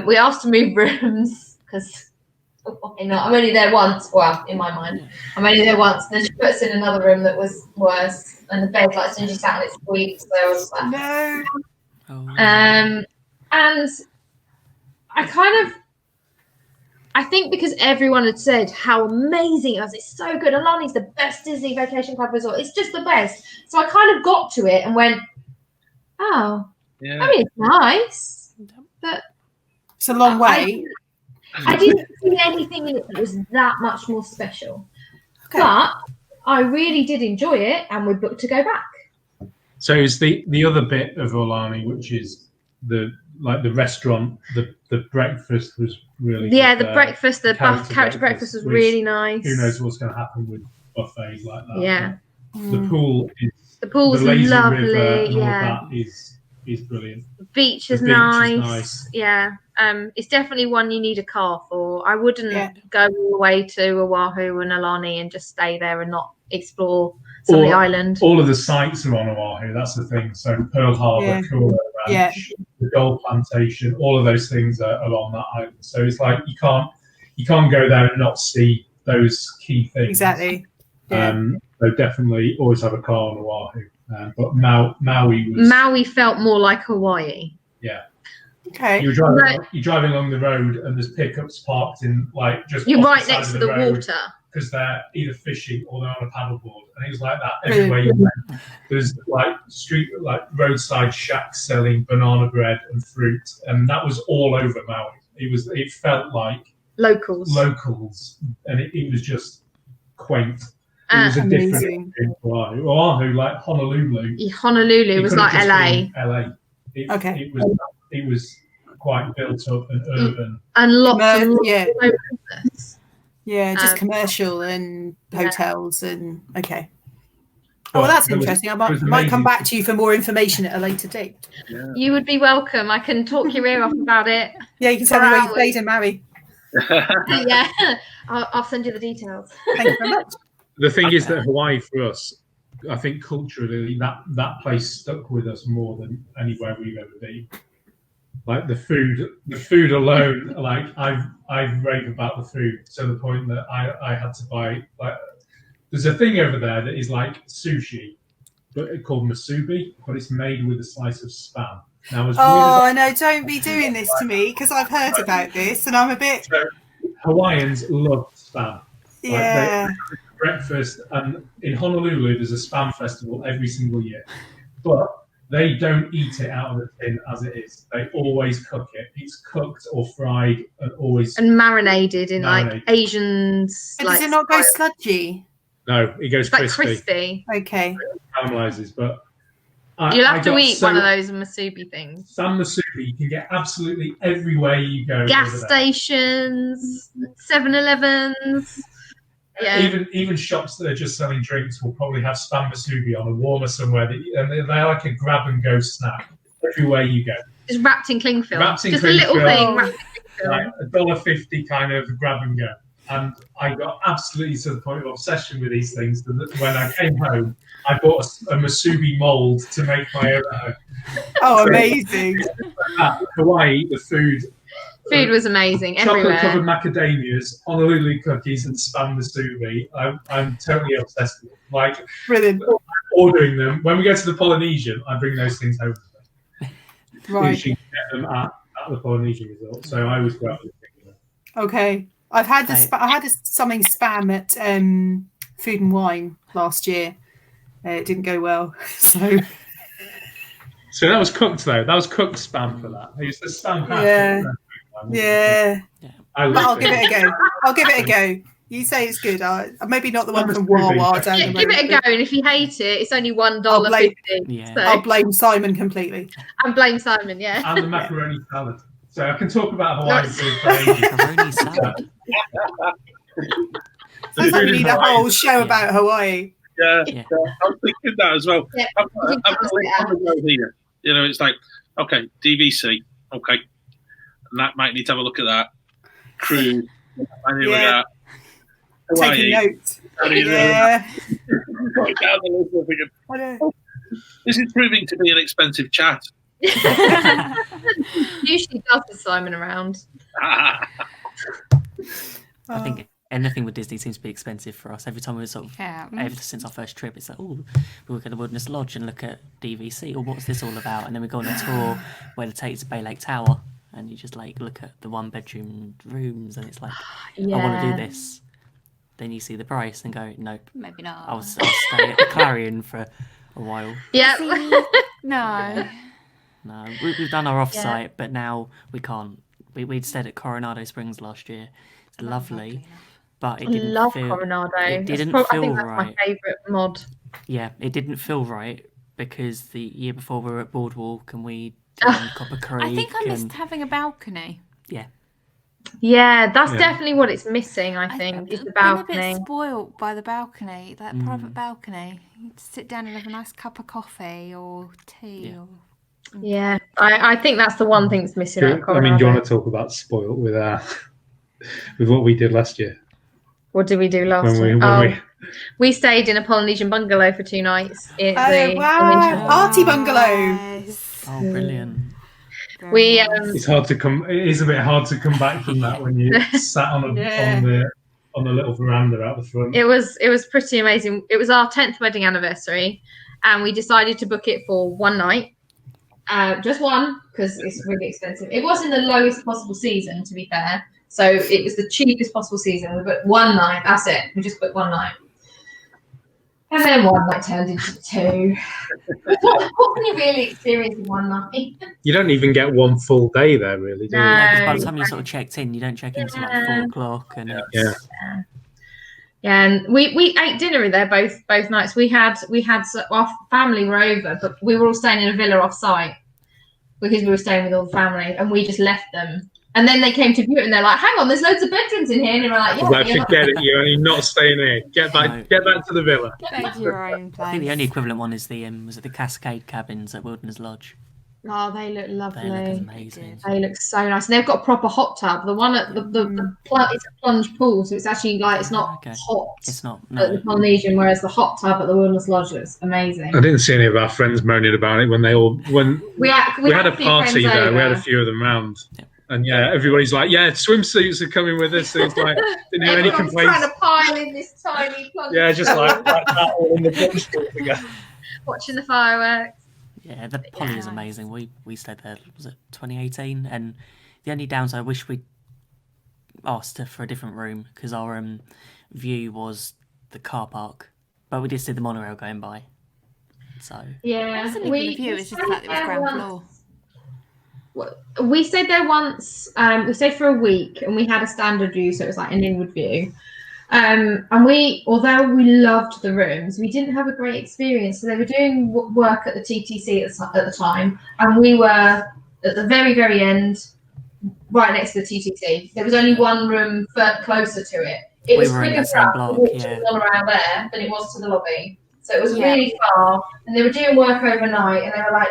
We asked to move rooms because I'm only there once. Well, in my mind, I'm only there once. And then she put us in another room that was worse, and the bed, like, as soon as you sat on it, squeaked. So I was like, no. And I think because everyone had said how amazing it was, it's so good. Aulani's the best Disney Vacation Club resort. It's just the best. So I kind of got to it and went, oh, yeah. I mean, it's nice, but it's a long way. I didn't see anything in it that was that much more special. Okay. But I really did enjoy it, and we booked to go back. So is the other bit of Aulani, which is the restaurant, the breakfast was really good. The breakfast, the character breakfast was really nice. Who knows what's going to happen with buffets like that? Yeah. The pool is lovely. That is brilliant. The beach is nice. Yeah. It's definitely one you need a car for. I wouldn't go all the way to Oahu and Aulani and just stay there and not explore some of the island. All of the sites are on Oahu. That's the thing. So Pearl Harbor, Kura Ranch, the Gold Plantation, all of those things are along that island. So it's like you can't go there and not see those key things. Exactly. So definitely always have a car on Oahu. But Maui felt more like Hawaii. Yeah. Okay. You're driving along the road and there's pickups parked in like just. You're right next to the water. Because they're either fishing or they're on a paddleboard, and it was like that everywhere you went. There's roadside shacks selling banana bread and fruit, and that was all over Maui. It felt like locals, and it was just quaint. It was a different in Oahu, like Honolulu. Honolulu was like LA. LA. It was quite built up and urban, and lots of just commercial and hotels and okay. Oh, well, that's interesting. I might come back to you for more information at a later date. Yeah. You would be welcome. I can talk your ear off about it. Yeah, you can tell me where you stayed in Maui. Yeah, I'll send you the details. Thank you very much. The thing is that Hawaii for us, I think culturally that place stuck with us more than anywhere we've ever been. Like the food alone, like I rave about the food to the point that I had to buy like there's a thing over there that is like sushi, but it's called musubi, but it's made with a slice of spam. Now, no, don't be doing this to me because I've heard about this and I'm a bit. So, Hawaiians love spam. Yeah. breakfast, and in Honolulu there's a spam festival every single year, but they don't eat it out of the tin as it is. They always cook it. It's cooked or fried and always marinated in like Asians. But does it not go sludgy? No, it goes It's like crispy. crispy. Okay. It caramelizes, but You'll have to eat one of those masubi things. Sam masubi you can get absolutely everywhere you go. Gas stations, 7-Elevens. Yeah. Even shops that are just selling drinks will probably have spam masubi on a warmer somewhere, and they're like a grab and go snack everywhere you go. Just wrapped in cling film. Wrapped in just cling a little film. thing wrapped in cling film. Like $1.50 kind of grab and go. And I got absolutely to the point of obsession with these things that when I came home, I bought a masubi mold to make my own at home. Oh, amazing! Hawaii, the food. Food was amazing everywhere. Chocolate-covered macadamias, Honolulu cookies, and spam masubi. I'm totally obsessed with them. Like, brilliant. Ordering them. When we go to the Polynesian, I bring those things home. Right. You can get them at the Polynesian resort. So I always go out with them. Okay. I had something spam at Food and Wine last year. It didn't go well. So that was cooked though. That was cooked spam for that. It's the spam. Yeah. But I'll give it a go. I'll give it a go. You say it's good. Maybe not the one from Wawa. Give it a go, and if you hate it, it's only $1.50. Yeah. So. I'll blame Simon completely. And blame Simon, yeah. And the macaroni salad. So I can talk about Hawaii food for ages. Macaroni salad. Sounds like we need a whole show about Hawaii. Yeah, I was thinking that as well. Yeah. I've got a list on the go here. You know, it's like, okay, DVC, okay, and that might need to have a look at that. Cruise, that. Hawaii, taking notes. Yeah. Going down the list, thinking, this is proving to be an expensive chat. Usually does with Simon around. I think anything with Disney seems to be expensive for us. Every time we were ever since our first trip, it's like, oh, we'll go to the Wilderness Lodge and look at DVC, or what's this all about? And then we go on a tour where it takes Bay Lake Tower, and you just like look at the 1-bedroom rooms, and it's like, I want to do this. Then you see the price and go, nope, maybe not. I'll stay at the Clarion for a while. Yeah. No. No, we've done our off-site, but now we can't. We'd stayed at Coronado Springs last year. It's lovely, but it didn't feel. Coronado. It didn't I feel think that's right. my favourite mod. Yeah, it didn't feel right because the year before we were at Boardwalk and we did Copper Creek. I think I missed having a balcony. Yeah. Yeah, that's definitely what it's missing. I think is the balcony. I'm a bit spoilt by the balcony, that private balcony. You sit down and have a nice cup of coffee or tea. Yeah. Yeah, I think that's the one thing that's missing. I mean, do you want to talk about spoilt with what we did last year? What did we do last year? We stayed in a Polynesian bungalow for 2 nights. Party bungalow. Nice. Oh, brilliant. It is a bit hard to come back from that when you sat on the little veranda out the front. It was pretty amazing. It was our 10th wedding anniversary, and we decided to book it for 1 night. Just one, because it's really expensive. It was in the lowest possible season, to be fair. So it was the cheapest possible season. We booked 1 night. That's it. We just booked 1 night. And then 1 night turned into 2. What can you really experience in 1 night? You don't even get 1 full day there, really, do you? Because by the time you sort of checked in, you don't check in until like 4 o'clock. And and we ate dinner there both nights. We had our family were over, but we were all staying in a villa off-site because we were staying with all the family, and we just left them. And then they came to view it, and they're like, "Hang on, there's loads of bedrooms in here." And we're like, "Yeah, forget it. You're not staying here. Get back to the villa." Get back to your own place. I think the only equivalent one is the Cascade cabins at Wilderness Lodge. Oh, they look lovely. They look amazing. They look so nice. And they've got a proper hot tub. The one at it's a plunge pool, so it's actually like it's not hot. It's not at the Polynesian, whereas the hot tub at the Wilderness Lodge looks amazing. I didn't see any of our friends moaning about it when we had a party there. We had a few of them round. Yeah. And everybody's like, swimsuits are coming with us. So it's like, didn't hear any complaints. Trying to pile in this tiny plunge. Yeah, just like that all in the plunge pool together. Watching the fireworks. Yeah, the Poly is amazing. We stayed there, was it 2018? And the only downside, I wish we'd asked for a different room because our view was the car park, but we did see the monorail going by. So Yeah, It wasn't even the view, it's just the fact that it was ground floor. We stayed there once. We stayed for a week, and we had a standard view, so it was like an inward view. And although we loved the rooms, we didn't have a great experience. So they were doing work at the TTC at the time, and we were at the very, very end, right next to the TTC. There was only one room closer to it. It was were in bigger that same block, around there than it was to the lobby. So it was really far, and they were doing work overnight, and they were like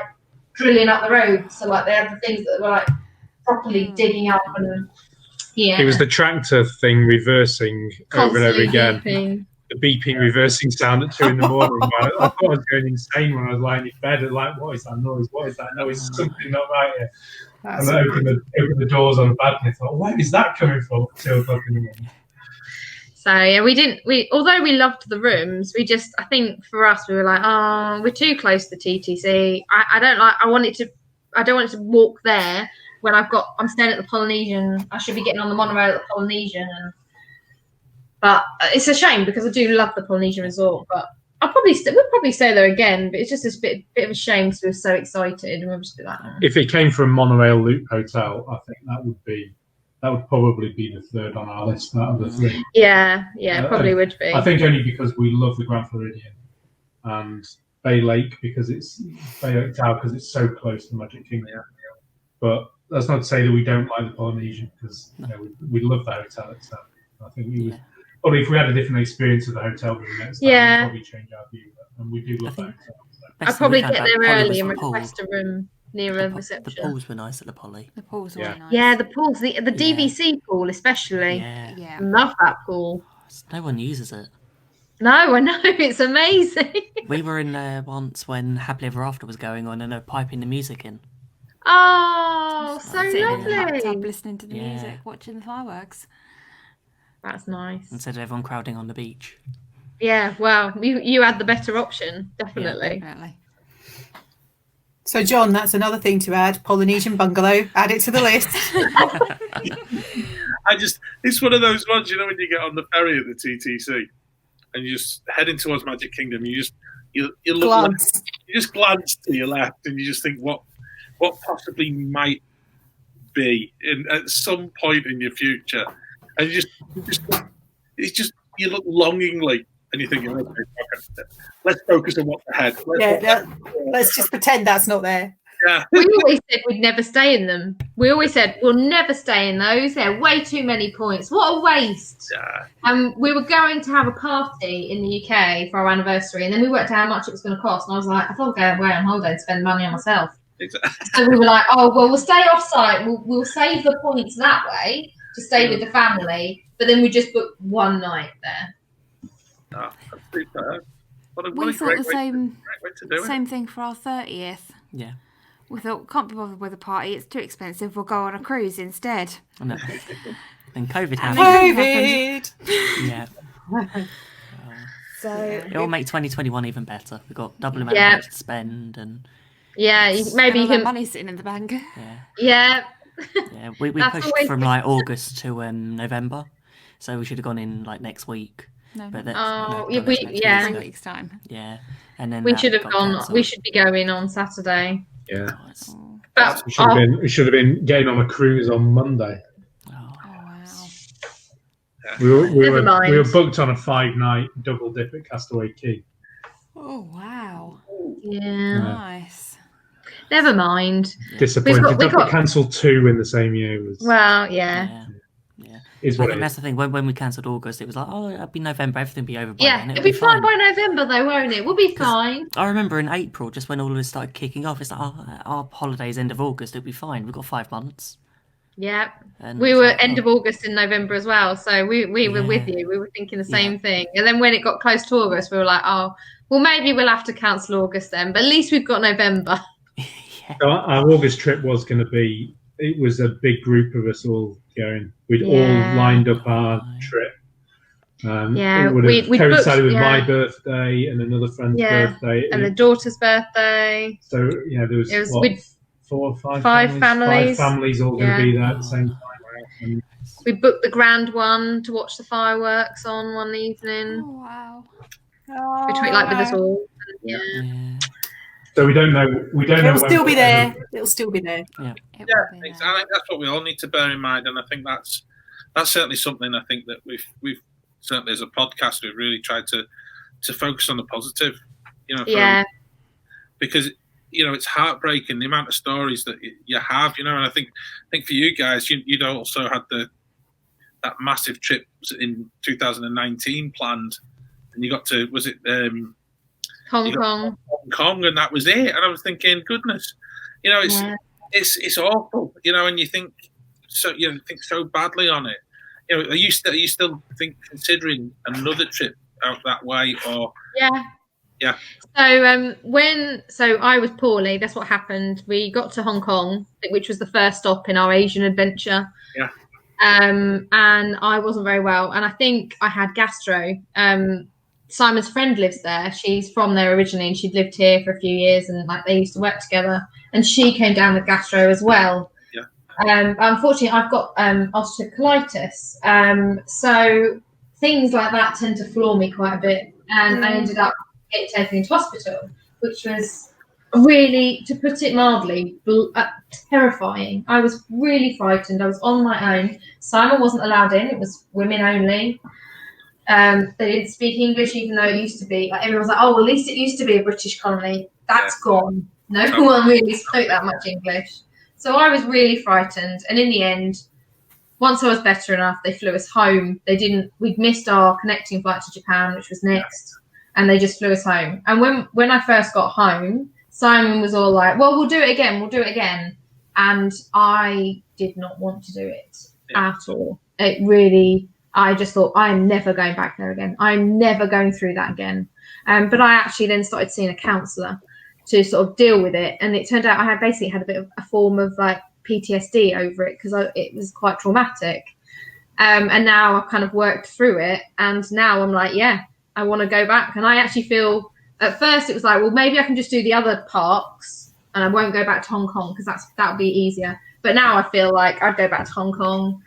drilling up the road. So like they had the things that were like properly digging up and. Yeah. It was the tractor thing reversing over and over again. Beeping. The beeping reversing sound at 2 in the morning. I thought I was going insane when I was lying in bed. And like, what is that noise? What is that noise? Something not right here. And I opened the doors on the balcony. I thought, where is that coming from? At 2 o'clock in the morning. So yeah, although we loved the rooms, I think for us we were like, oh, we're too close to TTC. I don't want it to walk there. When I'm staying at the Polynesian, I should be getting on the monorail at the Polynesian, but it's a shame because I do love the Polynesian Resort. But we'll probably stay there again. But it's just a bit of a shame because we were so excited, and we'll just be like, oh. If it came from Monorail Loop Hotel, I think that would probably be the third on our list out of the 3. Yeah, probably would be. I think only because we love the Grand Floridian and Bay Lake because it's Bay Lake Tower because it's so close to Magic Kingdom. Yeah. But that's not to say that we don't like the Polynesian because we love the hotel itself. I think we would probably, if we had a different experience of the hotel room next time, we'd probably change our view. And we do love the hotel. So. I'd probably get there early and request a room near a reception. The pools were nice at the Poly. The pools were really nice. Yeah, the pools, the DVC pool especially. Yeah. Love that pool. No one uses it. No, I know, it's amazing. We were in there once when Happily Ever After was going on and they were piping the music in. Oh, so Sitting in the hot tub, lovely. listening to the music, watching the fireworks. That's nice. Instead of everyone crowding on the beach. Yeah, well, you had the better option, definitely. Definitely. So, John, that's another thing to add. Polynesian bungalow. Add it to the list. It's one of those ones, when you get on the ferry at the TTC and you're just heading towards Magic Kingdom, you just glance to your left and you just think, what possibly might be at some point in your future, and you look longingly, and you think, okay, let's focus on what's ahead. Let's just pretend that's not there. Yeah. We always said we'd never stay in them. We always said we'll never stay in those. They're way too many points. What a waste. Yeah. We were going to have a party in the UK for our anniversary, and then we worked out how much it was going to cost, and I was like, I thought I'd go away on holiday and spend money on myself. Exactly. So we were like, oh, well, we'll stay off-site. We'll save the points that way to stay with the family, but then we just booked one night there. Oh, that's pretty fair. We thought the same thing for our 30th. Yeah. We thought, can't be bothered with a party, it's too expensive, we'll go on a cruise instead. No. Then COVID happened. Yeah. So it will make 2021 even better. We've got double amount of money to spend and maybe you can money sitting in the bank. Yeah. We pushed from like August to November, so we should have gone in like next week. No. But 3 weeks time. Yeah, and then we should have gone. Cancelled. We should be going on Saturday. Yeah. But we should have been getting on a cruise on Monday. Oh wow. We were booked on a 5-night double dip at Castaway Cay. Oh wow. Yeah. Nice. Never mind. Disappointed. We got cancelled 2 in the same year. Well, yeah. Is what I think that's the thing. When we cancelled August, it was like, oh, it'll be November, everything will be over by then. It'll be fine by November, though, won't it? We'll be fine. I remember in April, just when all of this started kicking off, it's like, our holidays end of August, it'll be fine. We've got 5 months. Yeah. And we were end of August and November as well, so we were with you. We were thinking the same thing. And then when it got close to August, we were like, oh, well, maybe we'll have to cancel August then, but at least we've got November. So our August trip was going to be, it was a big group of us all going. We'd all lined up our trip. It would have coincided with my birthday and another friend's birthday. And the daughter's birthday. So, there was 4 or 5 families. 5 families all going to be there at the same time. We booked the Grand One to watch the fireworks on one evening. Oh, wow. Between with us all. Yeah. So we don't know. It'll still be there. It'll still be there. Yeah. I think that's what we all need to bear in mind, and I think that's certainly something I think that we've certainly as a podcast we've really tried to focus on the positive. Because it's heartbreaking the amount of stories that you have. And I think for you guys, you'd also had that massive trip in 2019 planned, and you got to Hong Kong, and that was it. And I was thinking, goodness, it's awful, and you think so badly on it. Are you still considering another trip out that way, or? Yeah. So I was poorly. That's what happened. We got to Hong Kong, which was the first stop in our Asian adventure. Yeah. And I wasn't very well, and I think I had gastro. Simon's friend lives there. She's from there originally, and she'd lived here for a few years, and they used to work together. And she came down with gastro as well. Yeah. Unfortunately, I've got ulcerative colitis. So things like that tend to floor me quite a bit, and I ended up getting taken into hospital, which was really, to put it mildly, terrifying. I was really frightened. I was on my own. Simon wasn't allowed in. It was women only. They didn't speak English, even though it used to be. Everyone's like, oh, at least it used to be a British colony. That's gone. No one really spoke that much English. So I was really frightened. And in the end, once I was better enough, they flew us home. We'd missed our connecting flight to Japan, which was next, and they just flew us home. And when I first got home, Simon was all like, well, we'll do it again. And I did not want to do it at all. It really, I just thought, I'm never going back there again. I'm never going through that again. But I actually then started seeing a counsellor to sort of deal with it. And it turned out I had basically had a bit of a form of PTSD over it, because it was quite traumatic. And now I've kind of worked through it. And now I'm like, I want to go back. And I actually feel, at first it was like, well, maybe I can just do the other parks and I won't go back to Hong Kong, because that would be easier. But now I feel like I'd go back to Hong Kong.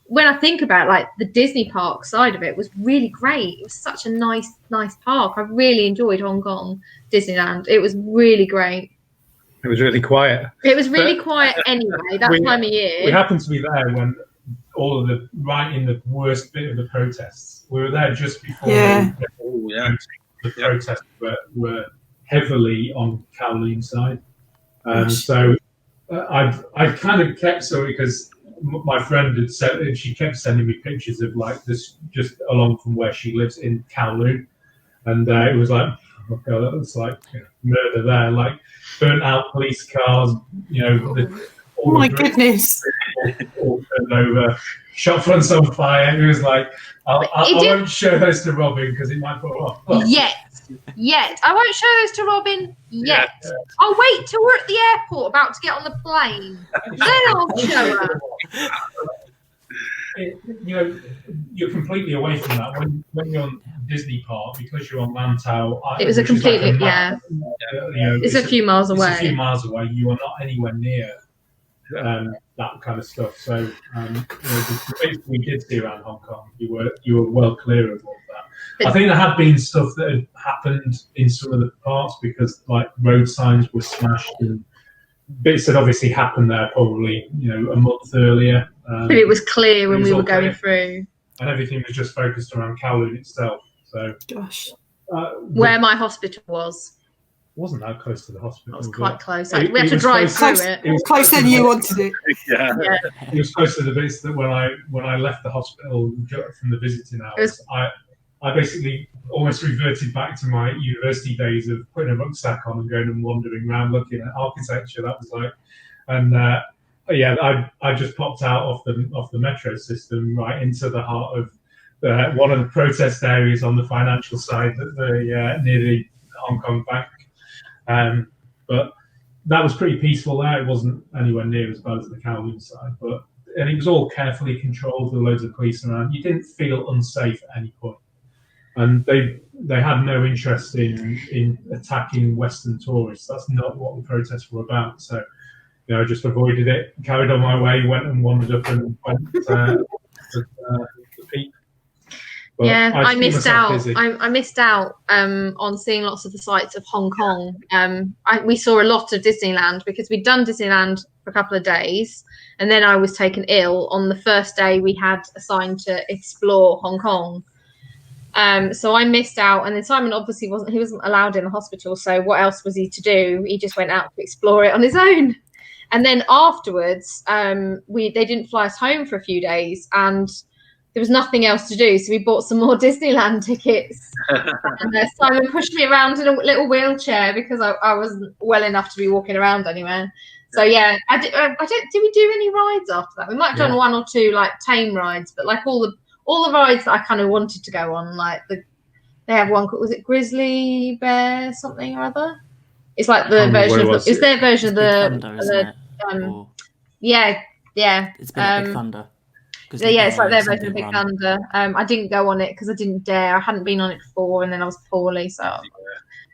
When I think about the Disney park side of it, was really great. It was such a nice park. I really enjoyed Hong Kong Disneyland. It was really great. It was really quiet. It was really quiet anyway, that time of year. We happened to be there when all of right in the worst bit of the protests. We were there just before the protests were heavily on Kowloon side. So I've kind of kept because my friend had said, she kept sending me pictures of this just along from where she lives in Kowloon, and it was like, oh god, that looks like murder there, burnt out police cars, oh my goodness, all turned over, shop fronts on fire. It was like, I won't show those to Robyn because it might put her off. Yet. I won't show those to Robyn yet. Yeah. I'll wait till we're at the airport about to get on the plane. Then I'll show her. You're completely away from that. When you're on Disney Park, because you're on Lantau, it was a completely, it's a few miles away. It's a few miles away. You are not anywhere near that kind of stuff. So the bits we did see around Hong Kong, you were well clear of all that. I think there had been stuff that had happened in some of the parts, because road signs were smashed and bits that obviously happened there probably a month earlier. But it was clear when we were going through, and everything was just focused around Kowloon itself. So gosh, where my hospital was. Wasn't that close to the hospital? It was quite close. We had to drive through it. It was closer than you wanted it. It was close to the bits that when I left the hospital from the visiting hours, I basically almost reverted back to my university days of putting a rucksack on and going and wandering around looking at architecture. That was I just popped out off the metro system right into the heart of one of the protest areas on the financial side, near the Hong Kong Bank. But that was pretty peaceful there. It wasn't anywhere near as bad as the Kowloon side, and it was all carefully controlled with loads of police around. You didn't feel unsafe at any point. And they had no interest in attacking Western tourists. That's not what the protests were about. So I just avoided it, carried on my way, went and wandered up and went to the peak. But yeah, I keep missed myself out. busy. I missed out on seeing lots of the sights of Hong Kong. We saw a lot of Disneyland because we'd done Disneyland for a couple of days, and then I was taken ill on the first day we had assigned to explore Hong Kong. So I missed out, and then Simon obviously wasn't allowed in the hospital. So what else was he to do? He just went out to explore it on his own. And then afterwards, they didn't fly us home for a few days, and there was nothing else to do. So we bought some more Disneyland tickets. And Simon pushed me around in a little wheelchair because I wasn't well enough to be walking around anywhere. So yeah, did we do any rides after that? We might have done one or two like tame rides, but like all the rides that I kind of wanted to go on, like they have one called, was it Grizzly Bear something or other? It's like the version of it's their version of the Thunder, yeah. It's been Big Thunder. Yeah, it's like their version of Big Thunder. I didn't go on it because I didn't dare. I hadn't been on it before, and then I was poorly. So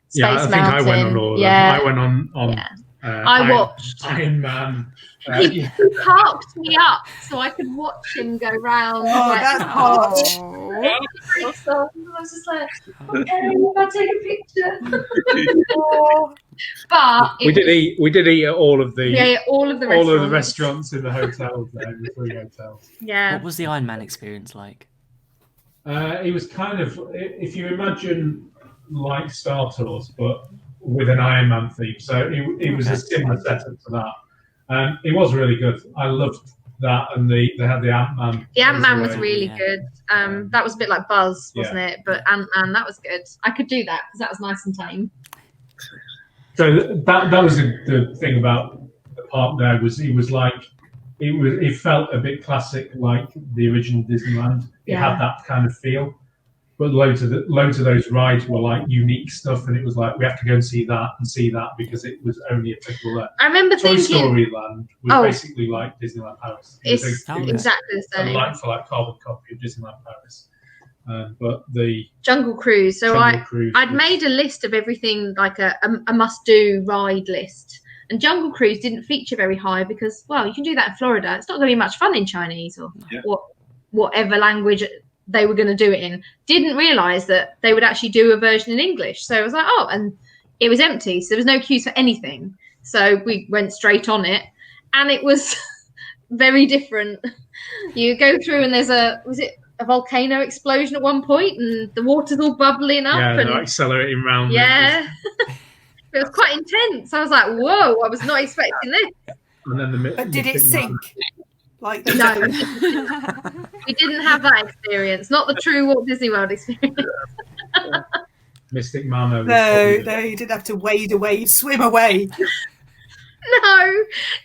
Space I think Mountain. I went on all of them. I went on. I watched Iron Man. He parked me up so I could watch him go round. That's hot. So I was just like, okay, I'll take a picture. But we did eat at all of the all of the restaurants in the hotels there, the 3 hotels. Yeah. What was the Iron Man experience like? It was kind of, if you imagine like Star Tours, but with an Iron Man theme. So it was a similar setup to that. It was really good. I loved that, and they had the Ant-Man. The Ant-Man was really good. That was a bit like Buzz, wasn't it? But Ant-Man, that was good. I could do that because that was nice and tame. So that was the thing about the park there, was it felt a bit classic, like the original Disneyland. It had that kind of feel. But loads of those rides were like unique stuff, and it was like we have to go and see that because it was only applicable there. I remember Toy thinking Story Land was basically like Disneyland Paris. It's exactly the same. A like for like carbon copy of Disneyland Paris. But the Jungle Cruise. So I'd made a list of everything, like a must-do ride list. And Jungle Cruise didn't feature very high because, well, you can do that in Florida. It's not going to be much fun in Chinese or whatever language they were going to do it in. Didn't realise that they would actually do a version in English. So I was like, oh, and it was empty. So there was no queues for anything. So we went straight on it. And it was very different. You go through and there's a volcano explosion at one point, and the water's all bubbling up. Yeah, and they're accelerating round. Yeah. It was quite intense. I was like, whoa, I was not expecting this. And then but did it sink? Like no, we didn't have that experience. Not the true Walt Disney World experience. Mystic Mano. No, you didn't have to wade away, swim away. No.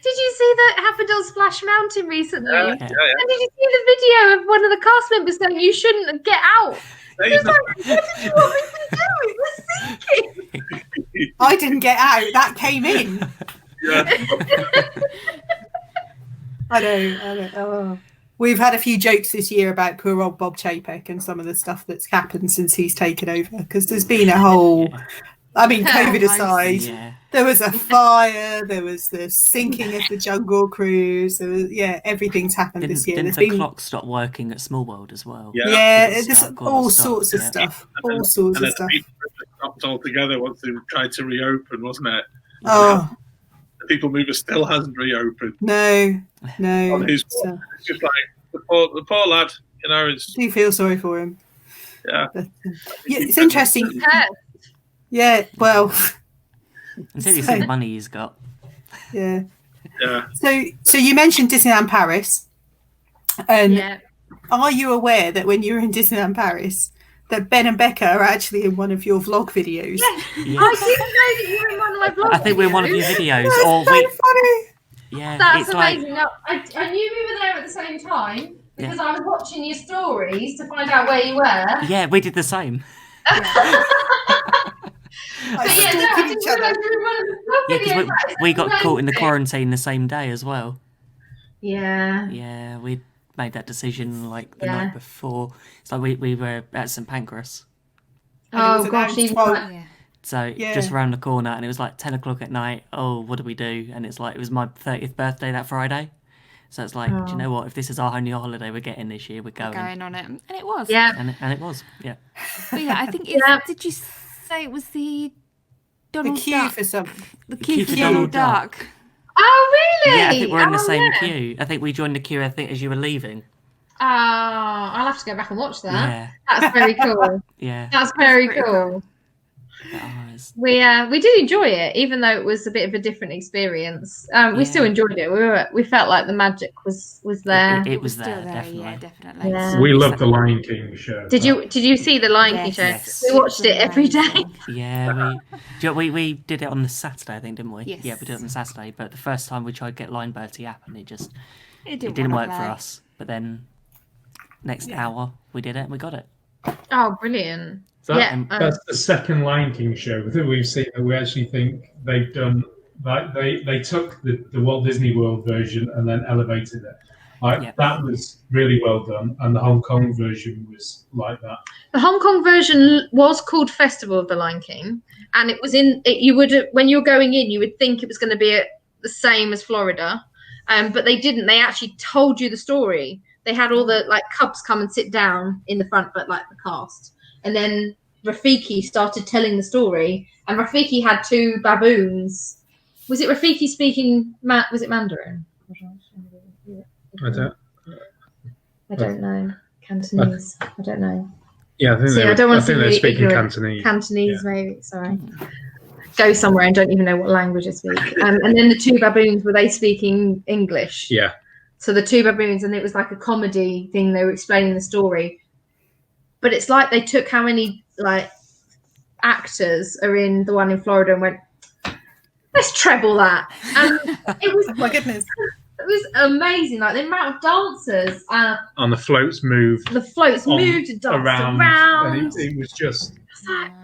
Did you see the Haffadil Splash Mountain recently? Yeah. And did you see the video of one of the cast members saying you shouldn't get out? He was like, what did you want me to do? It was sinking. I didn't get out. That came in. Yeah. I know. Oh. We've had a few jokes this year about poor old Bob Chapek and some of the stuff that's happened since he's taken over, because there's been a whole... I mean, COVID aside, there was a fire, there was the sinking of the Jungle Cruise, there was, everything's happened this year. Didn't the clock stop working at Small World as well? Yeah, there's all sorts of stuff. And then stopped altogether once they tried to reopen, wasn't it? Oh. The People Mover still hasn't reopened. No. It's just like the poor lad, you know. I do feel sorry for him. Yeah. But, it's interesting. Yeah, well, until you see the money he's got. Yeah. So you mentioned Disneyland Paris, and are you aware that when you were in Disneyland Paris, that Ben and Becca are actually in one of your vlog videos? Yeah. I didn't know that you were in one of my vlog videos. I think we're in one of your videos. That's so funny. Yeah, that's amazing. Like... I knew we were there at the same time because I was watching your stories to find out where you were. Yeah, we did the same. Because we got caught in the quarantine the same day as well. Yeah, we made that decision like the night before. So we were at St Pancras. Oh gosh, So just around the corner, and it was like 10 o'clock at night. Oh, what do we do? And it's like, it was my 30th birthday that Friday. So it's like, do you know what? If this is our only holiday we're getting this year, we're going on it. And it was. Yeah. And it was, yeah. But yeah, I think it's, did you say it was the Donald queue Duck? for something. The queue for Donald Duck. Oh, really? Yeah, I think we're in the same queue. I think we joined the queue, I think, as you were leaving. Oh, I'll have to go back and watch that. Yeah. That's very cool. Yeah. That's very cool. We did enjoy it, even though it was a bit of a different experience. We still enjoyed it. We felt like the magic was there. It was there, there, definitely. yeah, definitely. Yeah. We love the Lion King show. Did you see the Lion King show? Yes. We watched it every day. Yeah, we did it on the Saturday, I think, didn't we? Yes. Yeah, we did it on the Saturday. But the first time we tried to get Line Bertie app, and it didn't work for us. But then next hour we did it and we got it. Oh, brilliant! That's the second Lion King show that we've seen that we actually think they've done. Like they took the Walt Disney World version and then elevated it. That was really well done, and the Hong Kong version was like that. The Hong Kong version was called Festival of the Lion King, and it was when you were going in, you would think it was going to be the same as Florida, but they didn't. They actually told you the story. They had all the cubs come and sit down in the front, but the cast, and then Rafiki started telling the story, and Rafiki had two baboons. Was it Rafiki speaking? Was it Mandarin? I don't know. Cantonese. I don't know. Yeah, I think they're speaking Cantonese. Cantonese, maybe. Sorry. Go somewhere and don't even know what language they speak. And then the two baboons, were they speaking English? Yeah. So the two baboons, and it was like a comedy thing. They were explaining the story, but it's like they took how many actors are in the one in Florida and went, let's treble that. And it was my goodness. It was amazing, like the amount of dancers. And the floats moved. The floats moved and danced around. And it was just.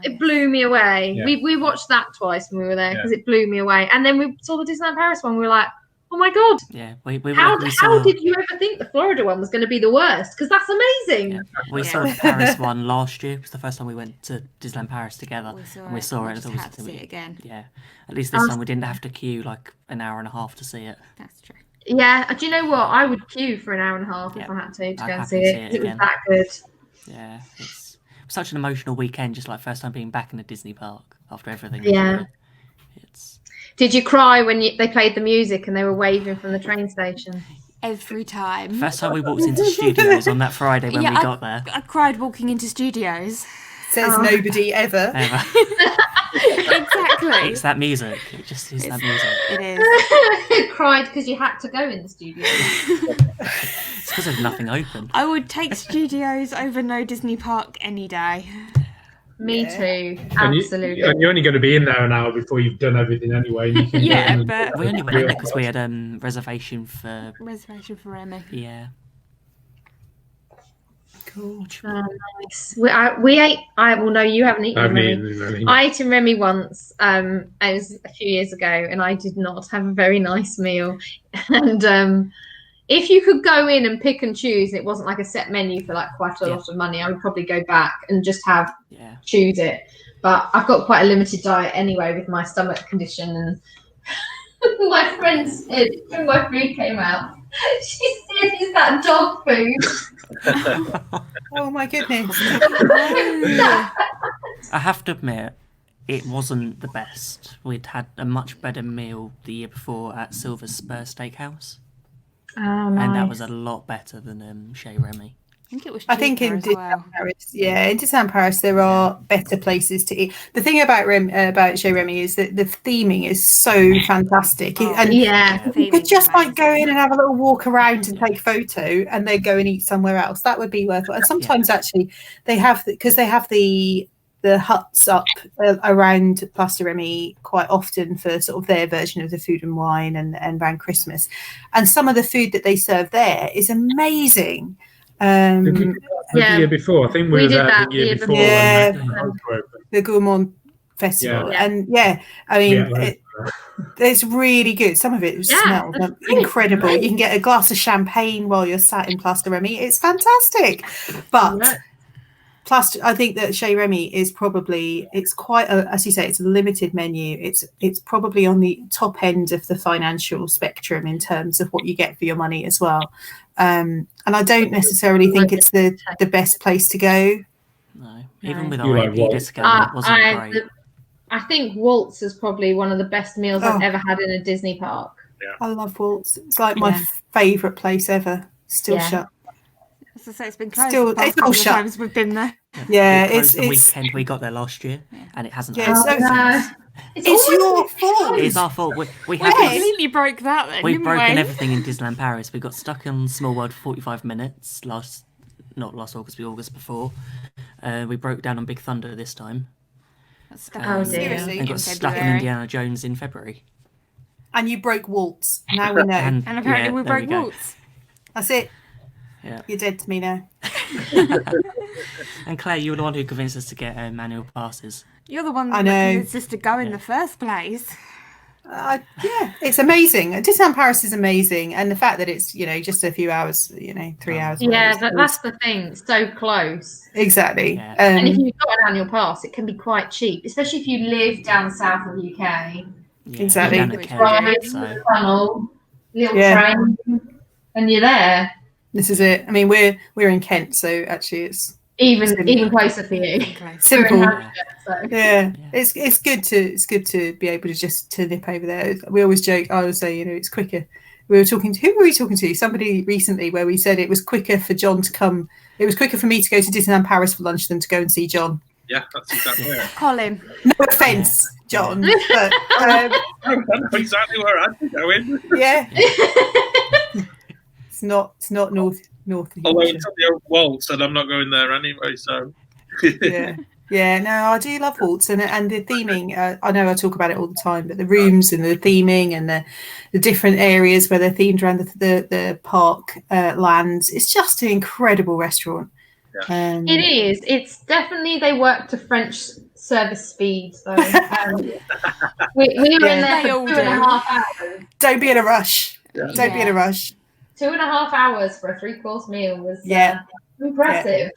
It blew me away. Yeah. We watched that twice when we were there because it blew me away. And then we saw the Disneyland Paris one. We were like, oh my god! Yeah, how did you ever think the Florida one was going to be the worst? Because that's amazing. Yeah. We saw the Paris one last year. It was the first time we went to Disneyland Paris together. We saw it. We had to see it again. Yeah, at least this time we didn't have to queue like an hour and a half to see it. That's true. Yeah, do you know what? I would queue for an hour and a half if I had to go and see it. It was that good. Yeah, it's such an emotional weekend. Just like first time being back in a Disney park after everything. Yeah. Did you cry when they played the music and they were waving from the train station? Every time. First time we walked into studios on that Friday when we got there. I cried walking into studios. Says nobody ever. Exactly. It's that music. It just is that music. It is. Cried because you had to go in the studio. It's because there's nothing open. I would take studios over no Disney park any day. Me too. Absolutely. And you're only going to be in there an hour before you've done everything anyway. And you can but we only went in there because we had reservation for Emmy. Yeah. Cool. Nice. We ate. Well, no, you haven't eaten. I ate in Remy once. It was a few years ago, and I did not have a very nice meal. And if you could go in and pick and choose, it wasn't like a set menu for like quite a lot of money. I would probably go back and just choose it. But I've got quite a limited diet anyway with my stomach condition. And my friend said when my food came out, she said, "Is that dog food?" Oh my goodness! I have to admit, it wasn't the best. We'd had a much better meal the year before at Silver Spur Steakhouse. Oh, nice. And that was a lot better than Chez Remy. I think it was. I think in Disneyland Paris, in Disneyland Paris, there are better places to eat. The thing about Chez Remy is that the theming is so fantastic, and you could just like go in and have a little walk around and take a photo, and then go and eat somewhere else. That would be worth it. And sometimes actually, they have the huts up around Place de Remy quite often for sort of their version of the food and wine and around Christmas, and some of the food that they serve there is amazing. The year before, I think we were did there that the year before. The Gourmand Festival, and I mean, it's really good. Some of it smells incredible. You can get a glass of champagne while you're sat in Place de Remy. It's fantastic, but Plus, I think that Chez Remy is probably, it's quite a, as you say, it's a limited menu. It's probably on the top end of the financial spectrum in terms of what you get for your money as well. And I don't necessarily think it's the best place to go. No, even with You our like AP what? discount, it wasn't great. I think Waltz is probably one of the best meals I've ever had in a Disney park. I love Waltz. It's like my favourite place ever. Still shut. As I say, it's been closed. Still, the past it's all couple of shut. times we've been there. Yeah, It closed it's the weekend we got there last year, and it hasn't. Yeah, opened since. It's your fault. It's our fault. We We have completely broke that then, We've didn't broken we? everything in Disneyland Paris. We got stuck in Small World for 45 minutes not last August, but August before. We broke down on Big Thunder this time. Seriously? And got stuck in Indiana Jones in February. And you broke Waltz. Now we know. And apparently we there broke go. Waltz. That's it. Yeah. You're dead to me now. And Claire, you were the one who convinced us to get manual passes. You're the one I that know. convinced us to go in the first place. Yeah, it's amazing. Disneyland Paris is amazing, and the fact that it's just a few hours, 3 hours. Yeah, that's the thing. It's so close. Exactly. Yeah. And if you've got an annual pass, it can be quite cheap, especially if you live down south of the UK. Yeah, Exactly. down at Which Kent, Drive, so. tunnel, little train, and you're there. This is it. I mean, we're in Kent, so actually it's Even closer for you. simple. We're in Hampshire, so. Yeah, it's good to be able to nip over there. We always joke. I always say, it's quicker. Who were we talking to? Somebody recently where we said it was quicker for John to come. It was quicker for me to go to Disneyland Paris for lunch than to go and see John. Yeah, that's exactly it. Colin. No offence, John, but I know exactly where I'd be going. yeah, it's not north. Although it's on the old Waltz, and I'm not going there anyway, so. Yeah. No, I do love Waltz and the theming. I know I talk about it all the time, but the rooms and the theming and the different areas where they're themed around the park lands. It's just an incredible restaurant. Yeah. It is. It's definitely they work to French service speeds though. We were in there for 2.5 hours. Don't be in a rush. Yeah. Don't be in a rush. 2.5 hours for a 3-course meal was impressive.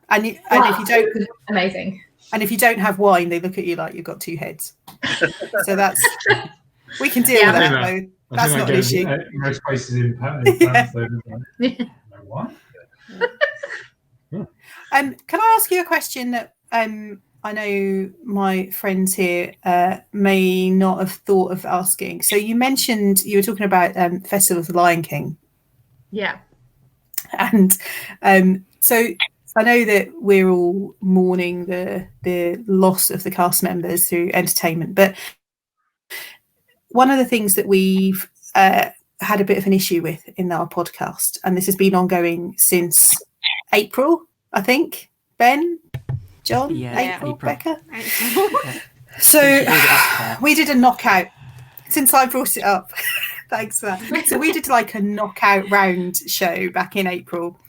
And if you don't, amazing. And if you don't have wine, they look at you like you've got two heads. So we can deal with that. Though. That's not an issue. Most places in France, no wine. Can I ask you a question that I know my friends here may not have thought of asking? So you mentioned you were talking about Festival of the Lion King. Yeah. And so I know that we're all mourning the loss of the cast members through entertainment, but one of the things that we've had a bit of an issue with in our podcast, and this has been ongoing since April, I think, Ben, John, April, Becca. So we did a knockout since I brought it up. Thanks for that. So we did like a knockout round show back in April.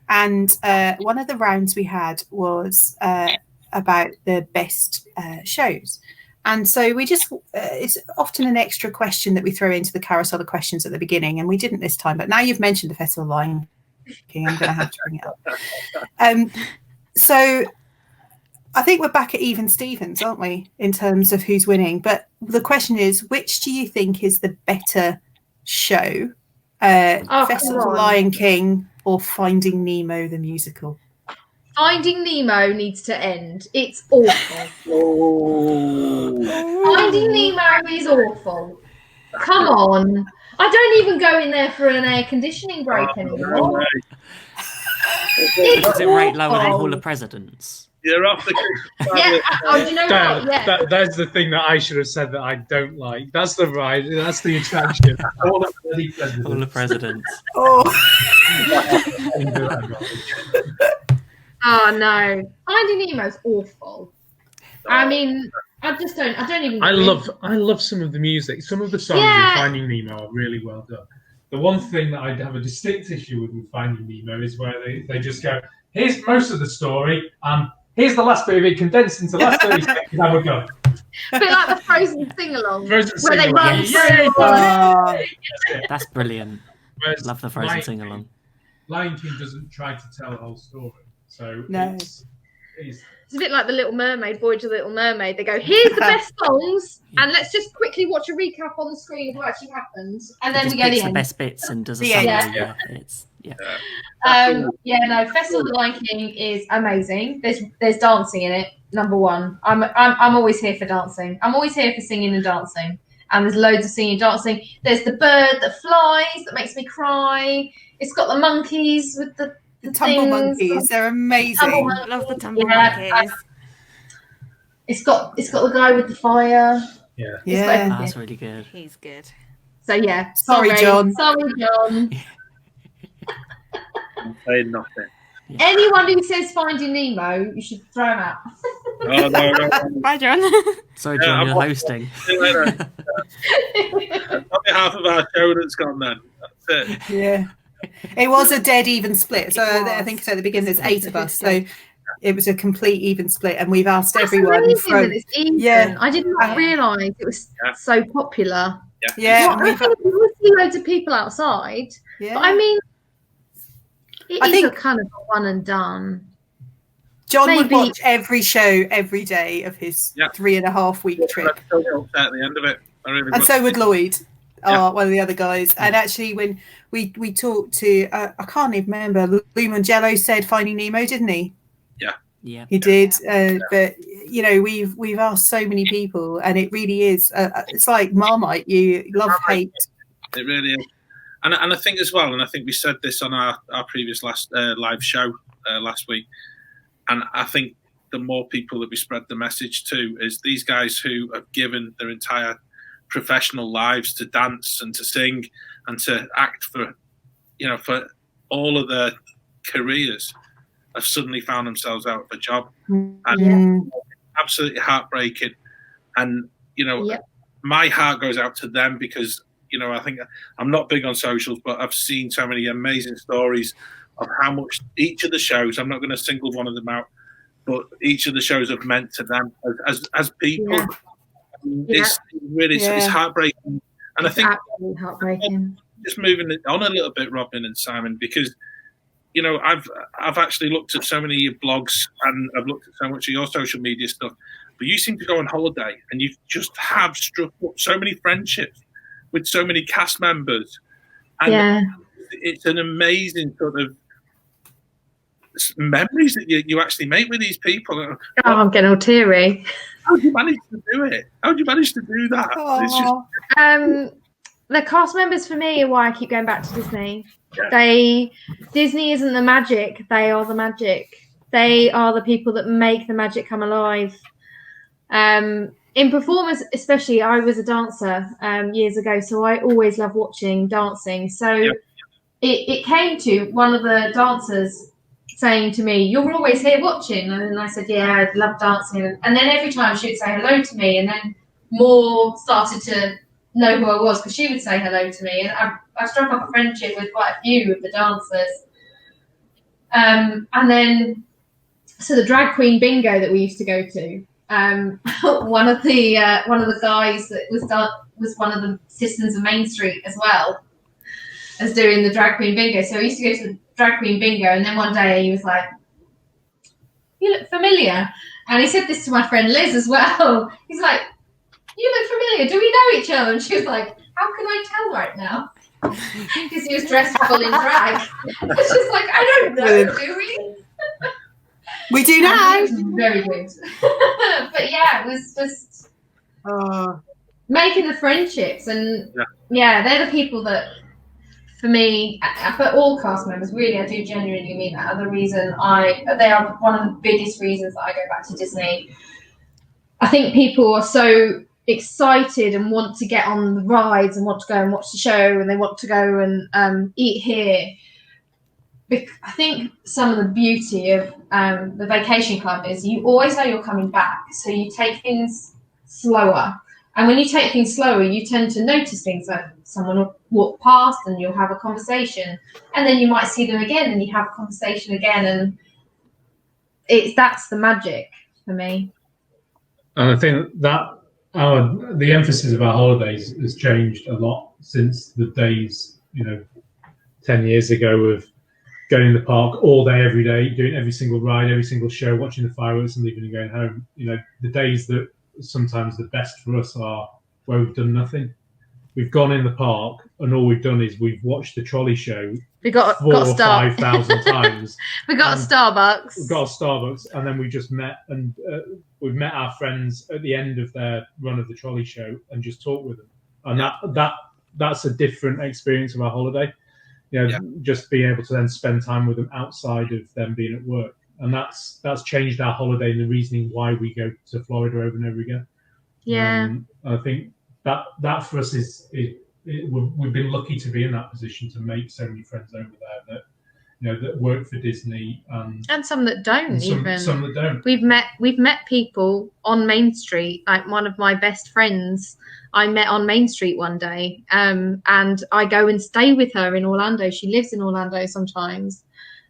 And one of the rounds we had was about the best shows. And so we just, it's often an extra question that we throw into the Carousel of Questions at the beginning. And we didn't this time, but now you've mentioned the Festival of Lion King, I'm going to have to bring it up. So I think we're back at even Stevens, aren't we, in terms of who's winning? But the question is, which do you think is the better show? Festival of the Lion King or Finding Nemo the musical? Finding Nemo needs to end. It's awful. Finding Nemo is awful. Come on. I don't even go in there for an air conditioning break anymore. Does it rate lower than Hall of Presidents? You're off the do you know what? Yeah. That's the thing that I should have said that I don't like. That's the attraction. All the Presidents. Oh no. Finding Nemo's awful. I mean, I don't even I love some of the music. Some of the songs in Finding Nemo are really well done. The one thing that I have a distinct issue with Finding Nemo is where they just go, here's most of the story, and here's the last bit of it condensed into the last 30 seconds, and we're done. A bit like the Frozen sing-along. Where they run That's brilliant. Whereas love the Frozen sing-along. Lion King doesn't try to tell a whole story. So It's a bit like the Little Mermaid, Voyage of the Little Mermaid. They go, here's the best songs, and let's just quickly watch a recap on the screen of what actually happened, and then we go picks the end. best bits and does a The summary. end. Festival of the Lion King is amazing. There's dancing in it. Number one, I'm always here for dancing. I'm always here for singing and dancing, and there's loads of singing and dancing. There's the bird that flies that makes me cry. It's got the monkeys with the tumble monkeys. They're amazing. I love the tumble monkeys. It's got the guy with the fire. Yeah. That's really good. He's good. So yeah, Sorry, John. Sorry, John. I'm saying nothing. Anyone who says Finding Nemo, you should throw him out. Oh, no. Bye, John. Sorry, John, you're hosting. See you later. Probably half of our show that's gone then. That's it. Yeah. It was a dead even split. So I think at the beginning there's 8 of us. So it was a complete even split, and we've asked everyone. That it's even. I did not realise it was so popular. Yeah. I think we see loads of people outside. Yeah. But I mean, I think a kind of a one and done. John would watch every show every day of his 3.5 week trip. I was so upset at the end of it. And so would Lloyd, one of the other guys. And actually, when we talked to, I can't even remember, Lou Mangello said Finding Nemo, didn't he? Yeah, he did. But you know, we've asked so many people, and it really is. It's like Marmite. You love hate. It really is. And I think as well, and I think we said this on our previous last live show last week, and I think the more people that we spread the message to is these guys who have given their entire professional lives to dance and to sing and to act for all of their careers have suddenly found themselves out of a job. And absolutely heartbreaking. And, my heart goes out to them because, I think I'm not big on socials, but I've seen so many amazing stories of how much each of the shows, I'm not going to single one of them out, but each of the shows have meant to them as people. It's really it's heartbreaking. And it's I think absolutely heartbreaking. Just moving it on a little bit, Robyn and Simon, because I've actually looked at so many of your blogs and I've looked at so much of your social media stuff, but you seem to go on holiday and you just have struck up so many friendships with so many cast members. And it's an amazing sort of memories that you actually make with these people. I'm getting all teary. How did you manage to do it? How did you manage to do that? It's just... The cast members for me are why I keep going back to Disney. Disney isn't the magic, they are the magic. They are the people that make the magic come alive. In performance, especially, I was a dancer years ago, so I always love watching dancing. So it came to one of the dancers saying to me, "You're always here watching," and I said, "Yeah, I love dancing." And then every time she would say hello to me, and then more started to know who I was because she would say hello to me, and I struck up a friendship with quite a few of the dancers. And then, so the drag queen bingo that we used to go to, one of the guys that was one of the citizens of Main Street as well as doing the drag queen bingo. So we used to go to the drag queen bingo, and then one day he was like, "You look familiar," and he said this to my friend Liz as well. He's like, "You look familiar. Do we know each other?" And she was like, "How can I tell right now?" Because he was dressed full in drag. It's just like, I don't know, do we? We do now. Very good. But yeah, it was just making the friendships, and they're the people that, for me, but all cast members, really, I do genuinely mean that, are the reason they are one of the biggest reasons that I go back to Disney. I think people are so excited and want to get on the rides and want to go and watch the show, and they want to go and eat here. I think some of the beauty of the vacation club is you always know you're coming back, so you take things slower. And when you take things slower, you tend to notice things, like someone will walk past and you'll have a conversation, and then you might see them again and you have a conversation again, and that's the magic for me. And I think that the emphasis of our holidays has changed a lot since the days, 10 years ago of going in the park all day, every day, doing every single ride, every single show, watching the fireworks and leaving and going home. The days that sometimes the best for us are where we've done nothing. We've gone in the park and all we've done is we've watched the trolley show got 4,000 or 5,000 times. We got a Starbucks. We've got a Starbucks, and then we just met, and we've met our friends at the end of their run of the trolley show and just talked with them. And that's a different experience of our holiday. Just being able to then spend time with them outside of them being at work, and that's changed our holiday and the reasoning why we go to Florida over and over again. I think that for us we've been lucky to be in that position to make so many friends over there that work for Disney, and some that don't, some that don't. We've met people on Main Street. Like one of my best friends I met on Main Street one day, and I go and stay with her in Orlando. She lives in Orlando sometimes,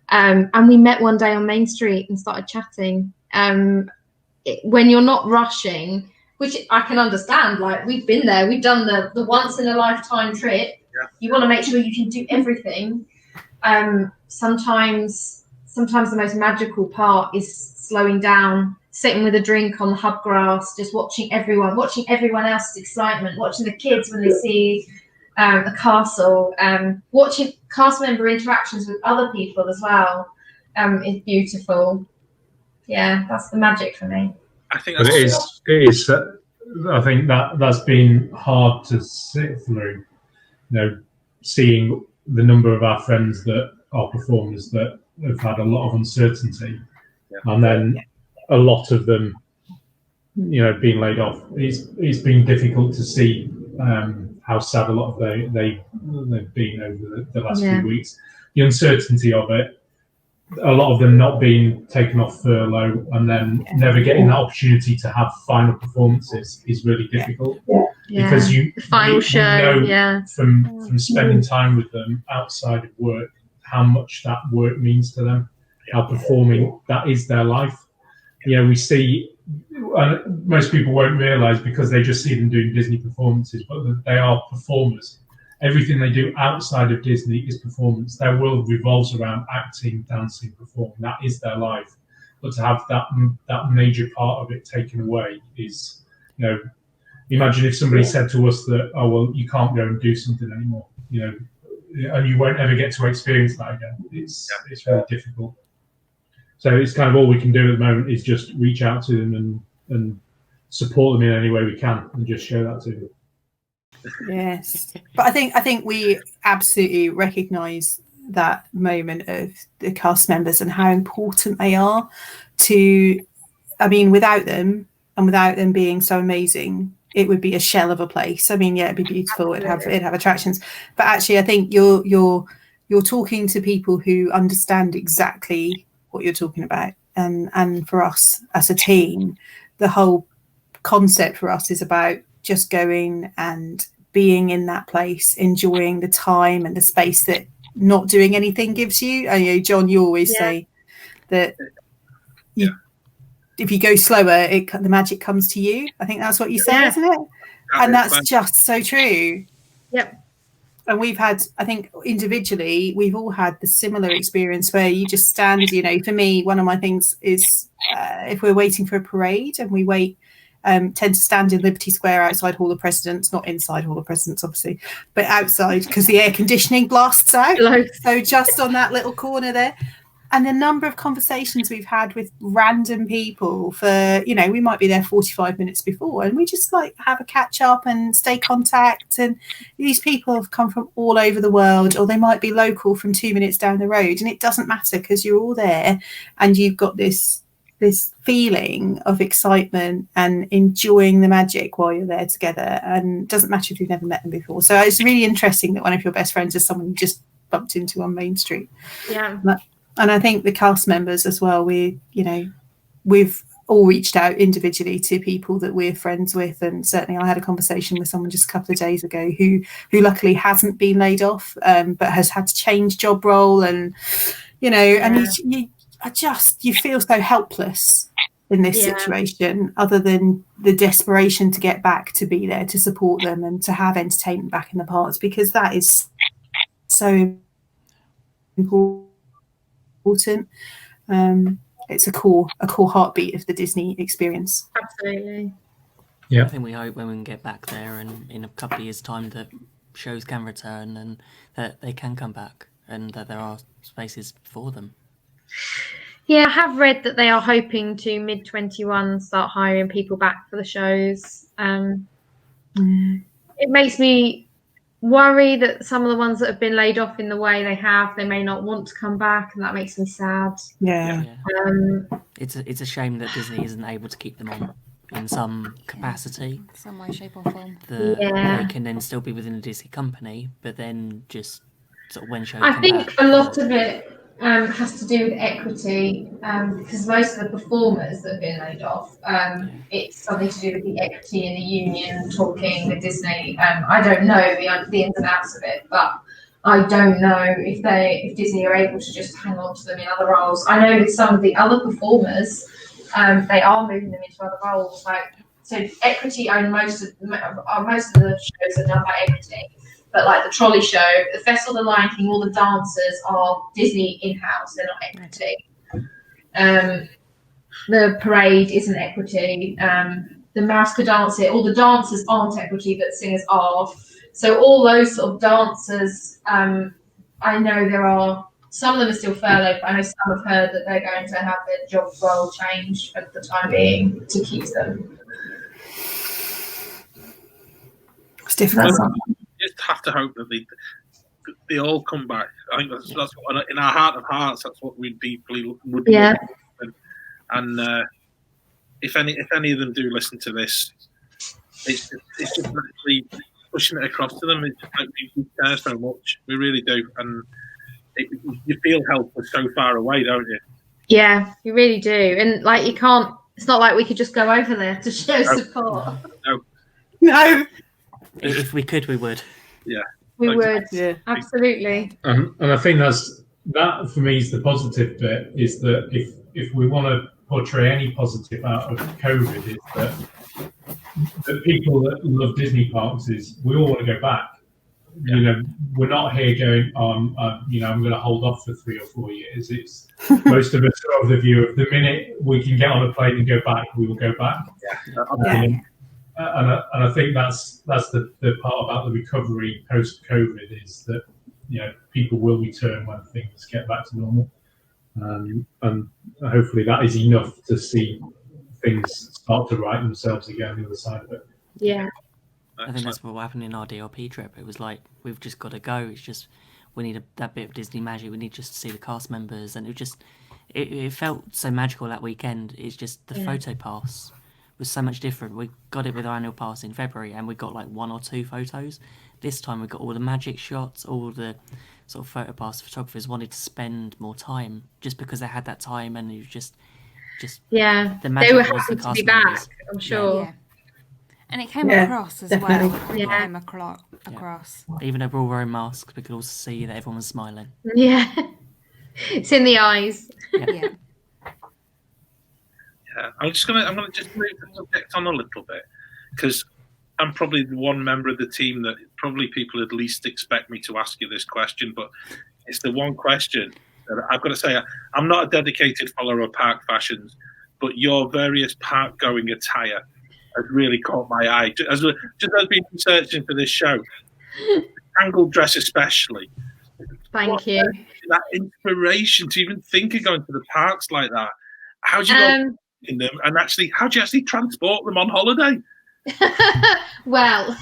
and we met one day on Main Street and started chatting. When you're not rushing, which I can understand, like we've been there, we've done the once in a lifetime trip. You want to make sure you can do everything. Sometimes the most magical part is slowing down, sitting with a drink on the hub grass, just watching everyone else's excitement, watching the kids when they see the castle, watching cast member interactions with other people as well. Is beautiful. Yeah, that's the magic for me. I think but it is. I think that's been hard to sit through. Seeing the number of our friends that are performers that have had a lot of uncertainty, and then a lot of them, being laid off. It's been difficult to see how sad a lot of they've been over the last few weeks. The uncertainty of it. A lot of them not being taken off furlough and then never getting that opportunity to have final performances is really difficult because you know from spending time with them outside of work how much that work means to them, how performing that is their life. We see, and most people won't realise because they just see them doing Disney performances, but they are performers. Everything they do outside of Disney is performance. Their world revolves around acting, dancing, performing. That is their life. But to have that major part of it taken away is, imagine if somebody said to us that, oh, well, you can't go and do something anymore, and you won't ever get to experience that again. It's very difficult. So it's kind of all we can do at the moment is just reach out to them and support them in any way we can and just show that to them. Yes, but I think we absolutely recognise that moment of the cast members and how important they are to. I mean, without them and without them being so amazing, it would be a shell of a place. I mean, it'd be beautiful. It'd have attractions, but actually, I think you're talking to people who understand exactly what you're talking about, and for us as a team, the whole concept for us is about just going and being in that place, enjoying the time and the space that not doing anything gives you. And John, you always say that if you go slower, the magic comes to you. I think that's what you say, isn't it? And that's just so true. Yep. And we've had, I think individually, we've all had the similar experience where you just stand, for me, one of my things is if we're waiting for a parade and we wait, tend to stand in Liberty Square outside Hall of Presidents, not inside Hall of Presidents, obviously, but outside because the air conditioning blasts out. So just on that little corner there. And the number of conversations we've had with random people for, we might be there 45 minutes before and we just have a catch up and stay contact. And these people have come from all over the world, or they might be local from 2 minutes down the road. And it doesn't matter because you're all there and you've got this feeling of excitement and enjoying the magic while you're there together. And it doesn't matter if you've never met them before. So it's really interesting that one of your best friends is someone you just bumped into on Main Street. Yeah. And I think the cast members as well, we've all reached out individually to people that we're friends with. And certainly I had a conversation with someone just a couple of days ago who luckily hasn't been laid off, but has had to change job role. And, and you feel so helpless in this situation, other than the desperation to get back, to be there, to support them and to have entertainment back in the parks, because that is so important. important. It's a core heartbeat of the Disney experience. Absolutely. Yeah. I think we hope when we can get back there and in a couple of years' time that shows can return and that they can come back and that there are spaces for them. Yeah, I have read that they are hoping to mid-21 start hiring people back for the shows. It makes me worry that some of the ones that have been laid off in the way they have, they may not want to come back, and that makes me sad. Yeah. It's a shame that Disney isn't able to keep them on in some capacity. Some way, shape, or form. They can then still be within a Disney company, but then just sort of when shows I come think back, a lot of it has to do with equity, because most of the performers that have been laid off, it's something to do with the equity in the union talking with Disney. I don't know the ins and outs of it, but I don't know if Disney are able to just hang on to them in other roles. I know with some of the other performers, they are moving them into other roles. So equity own most of the shows are done by equity. But like the trolley show, the Festival of the Lion King, all the dancers are Disney in-house, they're not equity. The parade isn't equity. The Mouse Could Dance It, all the dancers aren't equity, but singers are. So all those sort of dancers, I know there are, some of them are still furloughed, but I know some have heard that they're going to have their job role changed for the time being to keep them. It's difficult. Just have to hope that they all come back. I think that's what, in our heart of hearts, that's what we deeply would. Yeah. And if any of them do listen to this, it's just actually pushing it across to them. It's just like we care so much, we really do, and you feel helpless so far away, don't you? Yeah, you really do, and like you can't. It's not like we could just go over there to show support. No. if we could, we would. Yeah, we would. Yeah, absolutely. And I think that for me is the positive bit, is that if we want to portray any positive out of COVID, is that people that love Disney parks is we all want to go back. Yeah. You know, we're not here going on. I'm going to hold off for 3 or 4 years. It's most of us are of the view of the minute we can get on a plane and go back, we will go back. And I think that's the part about the recovery post COVID, is that people will return when things get back to normal, and hopefully that is enough to see things start to right themselves again on the other side of it. Yeah. I think that's what happened in our DRP trip. It was like, we've just got to go. It's just, we need that bit of Disney magic. We need just to see the cast members. And it felt so magical that weekend. It's just the photo pass was so much different. We got it with our annual pass in February and we got like 1 or 2 photos. This time we got all the magic shots, all the sort of photo pass photographers wanted to spend more time just because they had that time, and it was just the magic. They were was happy the to be cast back, members. I'm sure. Yeah. And it came across as definitely. well. It came across. Even though we're all wearing masks, we could also see that everyone was smiling. Yeah. It's in the eyes. Yeah. I'm gonna just move the subject on a little bit, because I'm probably the one member of the team that probably people at least expect me to ask you this question, but it's the one question that I've got to say. I'm not a dedicated follower of park fashions, but your various park going attire has really caught my eye. Just as been researching for this show, tangled dress especially. Thank you. That inspiration to even think of going to the parks like that. How do you go in them, and how do you actually transport them on holiday? Well,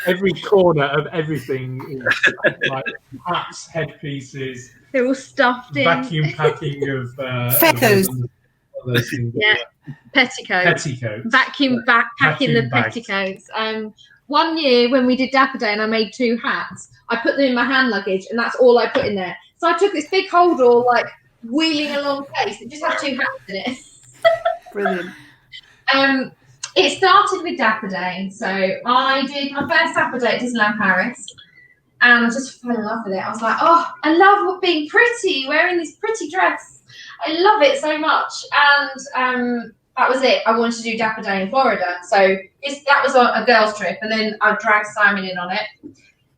every corner of everything is like hats, headpieces. They're all stuffed in. Vacuum packing of feathers. Petticoats. Vacuum packing the petticoats. One year when we did Dapper Day and I made 2 hats, I put them in my hand luggage and that's all I put in there. So I took this big holder, like wheeling along case, and just had 2 hats in it. Brilliant. It started with Dapper Day. So I did my first Dapper Day at Disneyland Paris, and I just fell in love with it. I was like, oh, I love being pretty, wearing this pretty dress. I love it so much. And that was it. I wanted to do Dapper Day in Florida. So that was a girls' trip. And then I dragged Simon in on it.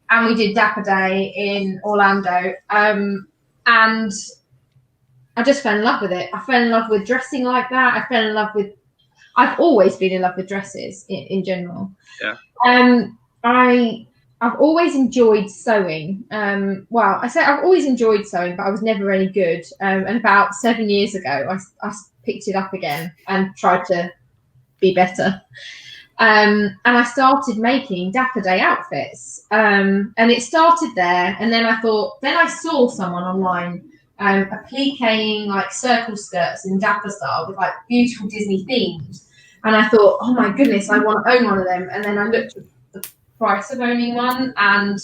And we did Dapper Day in Orlando. And I just fell in love with it. I fell in love with dressing like that. I fell in love with. I've always been in love with dresses in general. Yeah. I've always enjoyed sewing. Well, I say I've always enjoyed sewing, but I was never any good. And about 7 years ago, I picked it up again and tried to be better. And I started making Dapper Day outfits. And it started there. And then I saw someone online appliquing like circle skirts in Dapper style with like beautiful Disney themes. And I thought, oh my goodness, I want to own one of them. And then I looked at the price of owning one and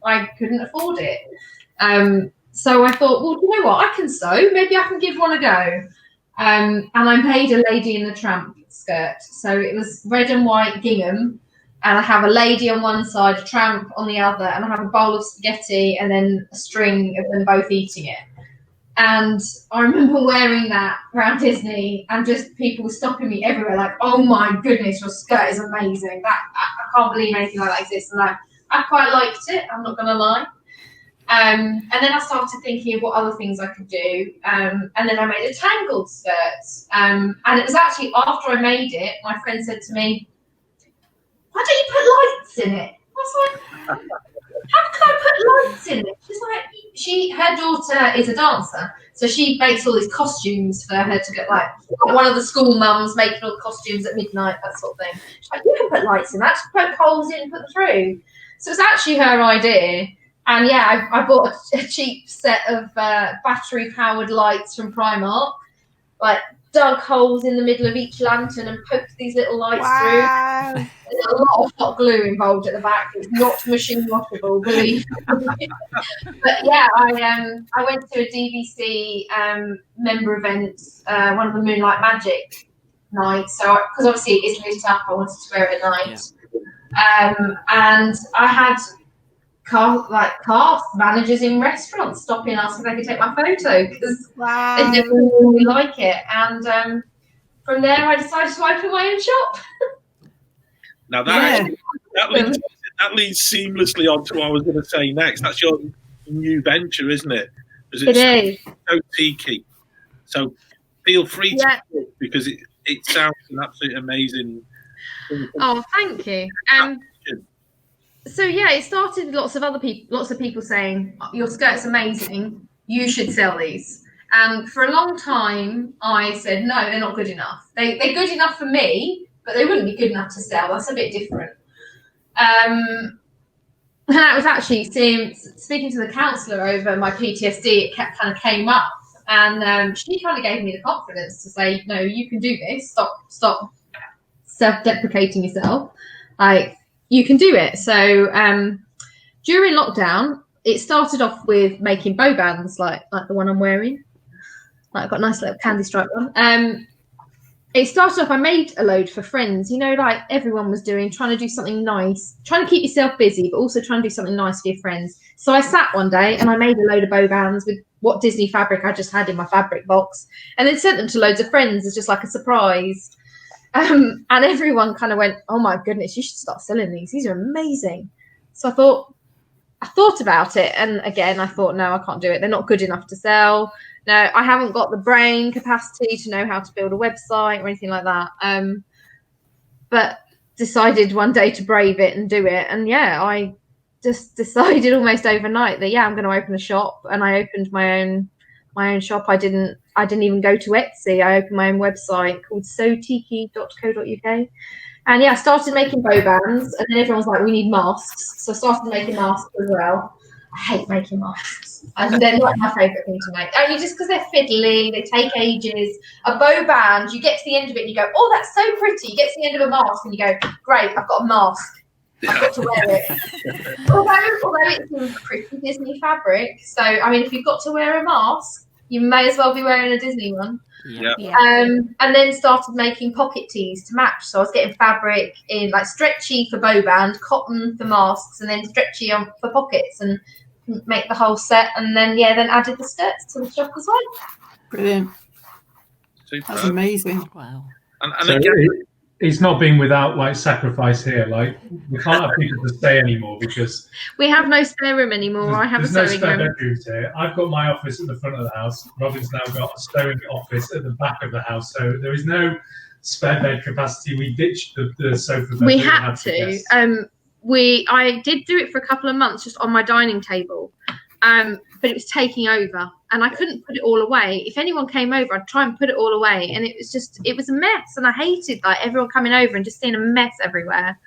I couldn't afford it. So I thought, well, you know what? I can sew. Maybe I can give one a go. And I made a Lady in the Tramp skirt. So it was red and white gingham. And I have a lady on one side, a tramp on the other. And I have a bowl of spaghetti and then a string of them both eating it. And I remember wearing that around Disney and just people stopping me everywhere like, oh my goodness, your skirt is amazing. I can't believe anything like that exists. And I quite liked it, I'm not going to lie. And then I started thinking of what other things I could do. And then I made a tangled skirt. And it was actually after I made it, my friend said to me, why don't you put lights in it? I was like, how can I put lights in it? She's like, her daughter is a dancer, so she makes all these costumes for her to get like one of the school mums making all the costumes at midnight, that sort of thing. She's like, you can put lights in that, just poke holes in and put them through. So it's actually her idea. And yeah, I bought a cheap set of battery powered lights from Primark, like dug holes in the middle of each lantern and poked these little lights through. There's a lot of hot glue involved at the back. It's not machine washable, believe me. But yeah, I went to a DVC member event, one of the Moonlight Magic nights. So because obviously it is lit up, I wanted to wear it at night. Yeah. And I had cast managers in restaurants stopping us if they could take my photo because they didn't really like it. And from there, I decided to open my own shop. Now that leads seamlessly on to what I was going to say next. That's your new venture, isn't it? It is. So tiki. So feel free to talk because it sounds an absolutely amazing thing. Oh, thank you. So yeah, it started with lots of people saying, your skirt's amazing, you should sell these. And for a long time, I said, no, they're not good enough. They're good enough for me, but they wouldn't be good enough to sell. That's a bit different. And that was actually speaking to the counsellor over my PTSD, it kind of came up. And she kind of gave me the confidence to say, no, you can do this. Stop self-deprecating yourself. Like, you can do it. So during lockdown, it started off with making bow bands like the one I'm wearing. I've got a nice little candy stripe one. It started off, I made a load for friends, like everyone was doing, trying to do something nice, trying to keep yourself busy, but also trying to do something nice for your friends. So I sat one day and I made a load of bow bands with what Disney fabric I just had in my fabric box and then sent them to loads of friends as just like a surprise. And everyone kind of went, oh my goodness, you should start selling these. These are amazing. So I thought about it. And again, I thought, no, I can't do it. They're not good enough to sell. No, I haven't got the brain capacity to know how to build a website or anything like that. But decided one day to brave it and do it. And yeah, I just decided almost overnight that, I'm going to open a shop. And I opened my own shop. I didn't even go to Etsy. I opened my own website called sewtiki.co.uk. And I started making bow bands, and then everyone was like, we need masks. So I started making masks as well. I hate making masks. And they're not my favourite thing to make. Only just because they're fiddly, they take ages. A bow band, you get to the end of it and you go, oh, that's so pretty. You get to the end of a mask and you go, great, I've got a mask. I've got to wear it. although it's in pretty Disney fabric. So, I mean, if you've got to wear a mask, you may as well be wearing a Disney one. Yeah. And then started making pocket tees to match. So I was getting fabric in like stretchy for bow band, cotton for masks, and then stretchy for pockets, and make the whole set. And then then added the skirts to the shop as well. Brilliant. Super. That's amazing. Wow. And again, it's not been without like sacrifice here. Like we can't have people to stay anymore because we have no spare room anymore. I have a there's no sewing spare room. bedrooms here. I've got my office at the front of the house. Robyn's now got a sewing office at the back of the house. So there is no spare bed capacity. We ditched the sofa bed. We that had to. guests. I did do it for a couple of months just on my dining table, but it was taking over, and I couldn't put it all away. If anyone came over, I'd try and put it all away, and it was a mess, and I hated like everyone coming over and just seeing a mess everywhere.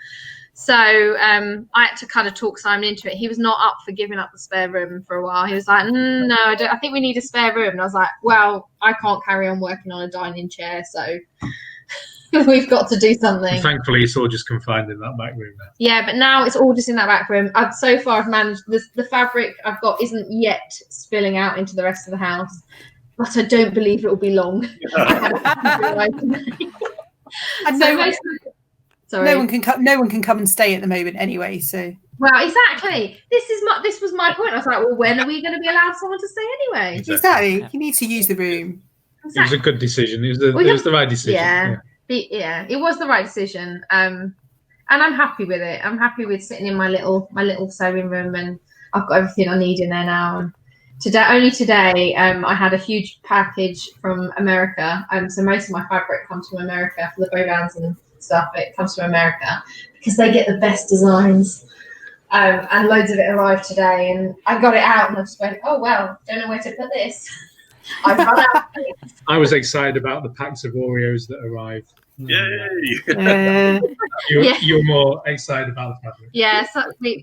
So I had to kind of talk Simon into it. He was not up for giving up the spare room for a while. He was like, no, I think we need a spare room. And I was like, well, I can't carry on working on a dining chair, so we've got to do something. Thankfully, it's all just confined in that back room now. Yeah, but now it's all just in that back room. So far, I've managed the fabric I've got isn't yet spilling out into the rest of the house, but I don't believe it will be long. And no one can come and stay at the moment anyway. So well, exactly. This was my point. I was like, well, when are we going to be allowed someone to stay anyway? Exactly. You need to use the room. Exactly. It was a good decision. It was the right decision. Yeah, it was the right decision. And I'm happy with it. I'm happy with sitting in my little sewing room, and I've got everything I need in there now. And today, I had a huge package from America. So most of my fabric comes from America for the bow bands and stuff. It comes from America because they get the best designs. And loads of it arrived today, and I got it out, and I just went, oh well, don't know where to put this. I've run out. I was excited about the packs of Oreos that arrived. Yay! You're more excited about the fabric. Yeah, so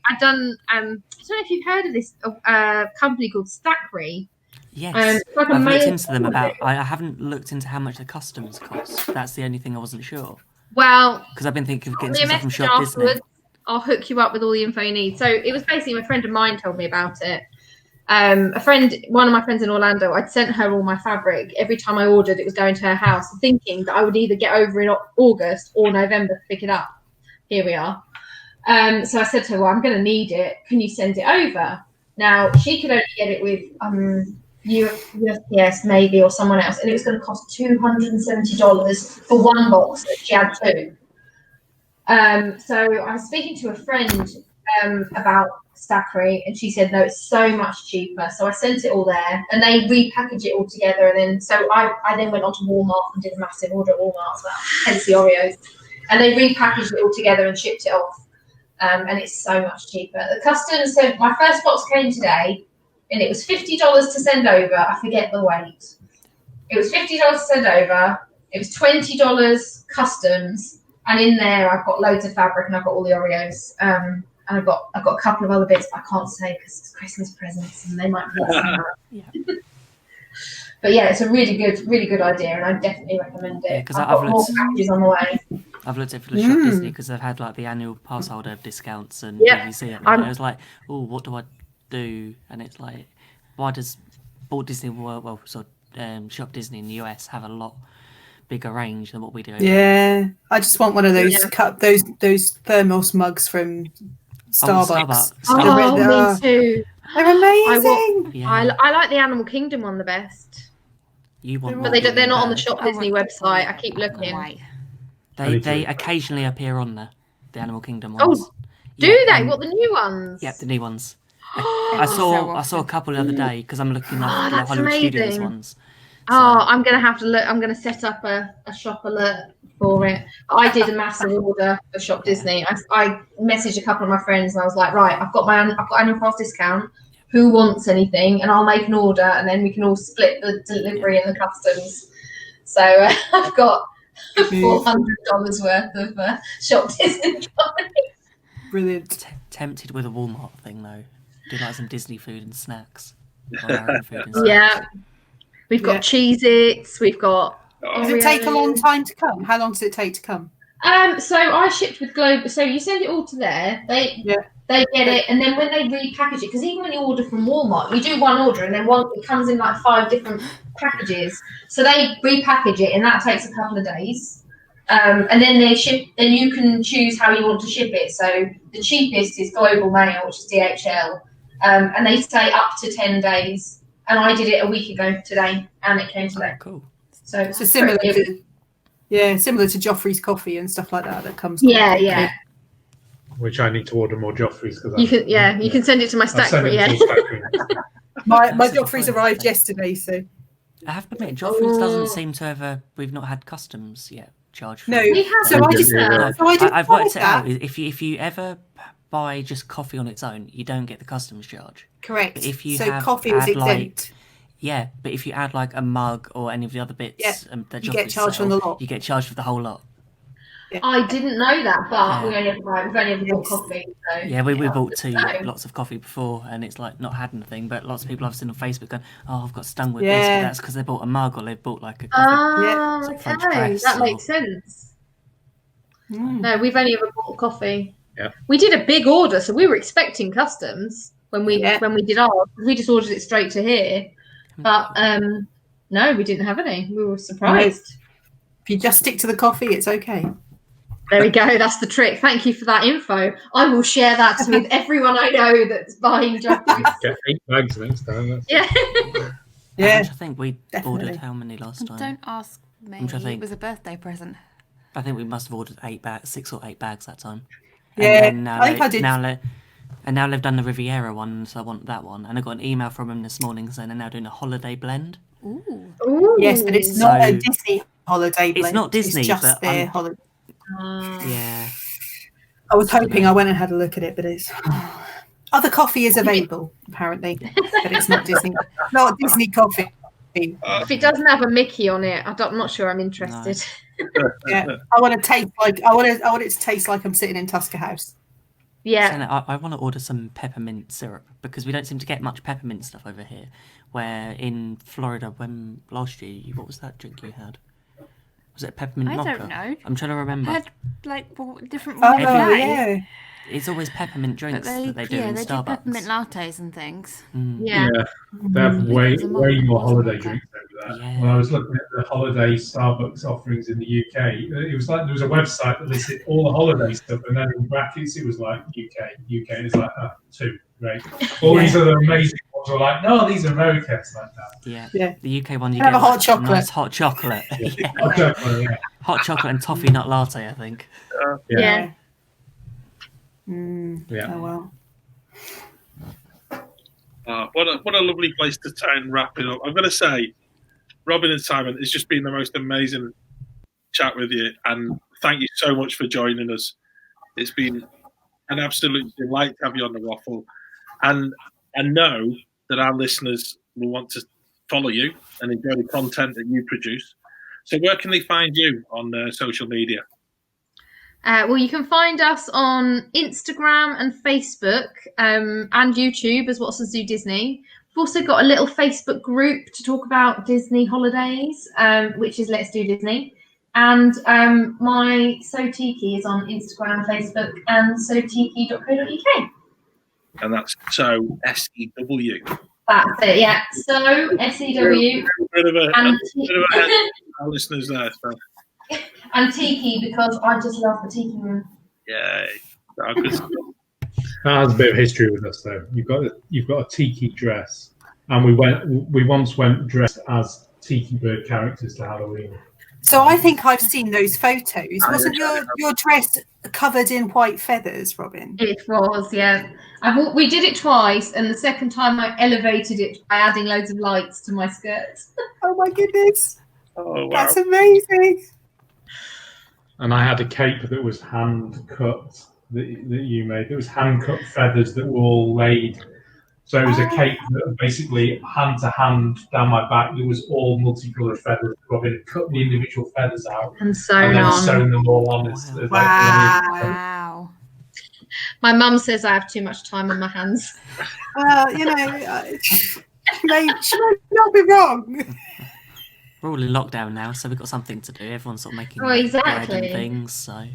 I've done. I don't know if you've heard of this company called Stackery. Yes, I've looked into them I haven't looked into how much the customs cost. That's the only thing I wasn't sure. Well, because I've been thinking of getting some stuff from Shop Disney. I'll hook you up with all the info you need. So it was basically a friend of mine told me about it. One of my friends in Orlando, I'd sent her all my fabric. Every time I ordered, it was going to her house, thinking that I would either get over in August or November to pick it up. Here we are. So I said to her, well, I'm going to need it. Can you send it over? Now, she could only get it with USPS maybe or someone else, and it was going to cost $270 for one box that she had two. So I was speaking to a friend about Stackery, and she said no, it's so much cheaper. So I sent it all there, and they repackage it all together. And then so I then went on to Walmart and did a massive order at Walmart, so hence the Oreos, and they repackaged it all together and shipped it off. And it's so much cheaper. The customs. So my first box came today, and it was $50 to send over. I forget the weight. It was $50 to send over. It was $20 customs. And in there, I've got loads of fabric, and I've got all the Oreos. And I've got a couple of other bits, but I can't say because it's Christmas presents, and they might be somewhere. But yeah, it's a really good idea, and I definitely recommend it. Because I've got more packages on the way. I've looked at it for the Shop Disney because they've had like the annual pass holder discounts and BBC. And I was like, oh, what do I do? And it's like, why does Walt Disney World, Shop Disney in the US have a lot bigger range than what we do? Yeah, I just want one of those those thermos mugs from Starbucks. Oh, me too. They're amazing. I like the Animal Kingdom one the best. But they're not on the Shop Disney website. I keep looking. They occasionally appear on the Animal Kingdom ones. Oh, do they? What, the new ones? Yep, the new ones. I saw a couple the other day because I'm looking at the Hollywood Studios ones. So. I'm gonna have to look. I'm gonna set up a shop alert for it. I did a massive order for Shop Disney. I messaged a couple of my friends and I was like, right, I've got annual pass discount. Who wants anything? And I'll make an order, and then we can all split the delivery and the customs. So I've got $400 worth of Shop Disney. Brilliant. Tempted with a Walmart thing though. Do like some Disney food and snacks. Yeah. We've got Cheez-Its, we've got Does it take a long time to come? How long does it take to come? So I shipped with Global. So you send it all to there. They get it, and then when they repackage it, because even when you order from Walmart, you do one order, and then it comes in like 5 different packages. So they repackage it, and that takes a couple of days. And then they ship. Then you can choose how you want to ship it. So the cheapest is Global Mail, which is DHL, and they say up to 10 days. And I did it a week ago today, and it came today. Cool. So similar to Yeah, similar to Joffrey's coffee and stuff like that comes. Yeah. Which I need to order more Joffreys because You can send it to my stack. My Joffrey's arrived yesterday, so. I have to admit, Joffrey's doesn't seem to ever. We've not had customs yet charged. For No, it. I've worked it out. If you ever buy just coffee on its own, you don't get the customs charge. Correct. But if you coffee was exempt. But if you add like a mug or any of the other bits, you get charged on the lot. You get charged for the whole lot. Yeah. I didn't know that, but we've only ever bought coffee. So, yeah, we bought lots of coffee before, and it's like not had anything. But lots of people I've seen on Facebook going, "Oh, I've got stung with this," but that's because they bought a mug or they bought like a coffee. Okay, that makes sense. No, we've only ever bought coffee. Yeah, we did a big order, so we were expecting customs when we did ours. We just ordered it straight to here, but no, we didn't have any. We were surprised. If you just stick to the coffee, it's okay. There we go. That's the trick. Thank you for that info. I will share that with everyone I know that's buying Joffrey's. Get 8 bags next time. Yeah. I think we ordered how many last time? Don't ask me. It was a birthday present. I think we must have ordered 6 or 8 bags that time. Yeah, and I think I did. Now they've done the Riviera one, so I want that one. And I got an email from them this morning saying they're now doing a holiday blend. Ooh. Yes, but it's not a Disney holiday blend. It's not Disney, it's just but their holiday. Yeah. I was hoping. I went and had a look at it, but it's other coffee is available apparently, but it's not Disney. Not Disney coffee. If it doesn't have a Mickey on it, I'm not sure I'm interested. No. Yeah, I want it to taste like I'm sitting in Tusker House. Yeah. I want to order some peppermint syrup because we don't seem to get much peppermint stuff over here. Where in Florida, last year, what was that drink you had? Was it a peppermint mocha? I don't know. I'm trying to remember. I had like different. Yeah. It's always peppermint drinks that they do in Starbucks. They do peppermint lattes and things. Yeah. They have way more holiday drinks over there. Yeah. When I was looking at the holiday Starbucks offerings in the UK, it was like there was a website that listed all the holiday stuff, and then in brackets it was like UK, and it's like 2, right? All these other amazing ones were like, no, these are Americans like that. Yeah. The UK one you have get a hot chocolate. Nice hot chocolate. Hot chocolate, yeah. Hot chocolate and toffee nut latte, I think. Yeah. Oh well. What a lovely place to try and wrap it up. I've got to say, Robyn and Simon, it's just been the most amazing chat with you, and thank you so much for joining us. It's been an absolute delight to have you on the waffle, and I know that our listeners will want to follow you and enjoy the content that you produce. So where can they find you on social media? Well, you can find us on Instagram and Facebook and YouTube as Watsons Do Disney. We've also got a little Facebook group to talk about Disney holidays, which is Let's Do Disney. And my So Tiki is on Instagram, Facebook, and sotiki.co.uk. And that's So SEW. That's it, yeah. So SEW. Our listeners there. So. And Tiki, because I just love the Tiki room. Yay. That has a bit of history with us, though. You've got a tiki dress, and we once went dressed as tiki bird characters to Halloween. So I think I've seen those photos. Wasn't your dress covered in white feathers, Robyn? It was, yeah. We did it twice, and the second time I elevated it by adding loads of lights to my skirt. Oh my goodness! Oh wow, that's amazing. And I had a cape that was hand cut that you made. It was hand cut feathers that were all laid. So it was a cape that basically hand to hand down my back. It was all multicolored feathers. Robyn had cut the individual feathers out and then sewn them all on. Wow. My mum says I have too much time on my hands. Well, she may not be wrong. We're all in lockdown now, so we've got something to do. Everyone's sort of making exactly. bread and things. So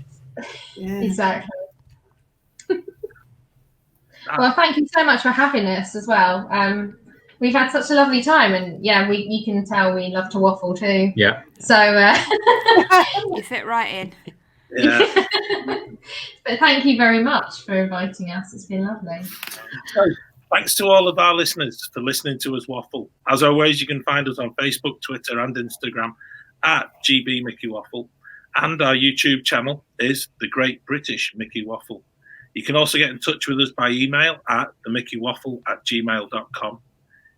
exactly. Well, thank you so much for having us as well. We've had such a lovely time, and you can tell we love to waffle too. Yeah. So you fit right in. Yeah. But thank you very much for inviting us. It's been lovely. So, thanks to all of our listeners for listening to us waffle. As always, you can find us on Facebook, Twitter, and Instagram at GB Mickey Waffle. And our YouTube channel is The Great British Mickey Waffle. You can also get in touch with us by email at themickeywaffle@gmail.com.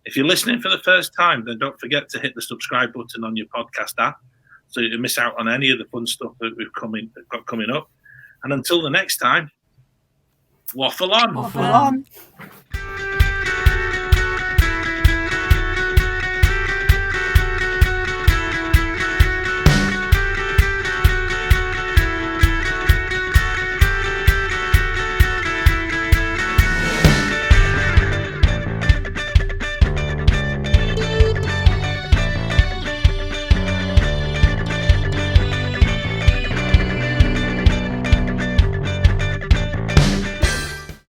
If you're listening for the first time, then don't forget to hit the subscribe button on your podcast app so you don't miss out on any of the fun stuff that we've got coming up. And until the next time, waffle on. Waffle on.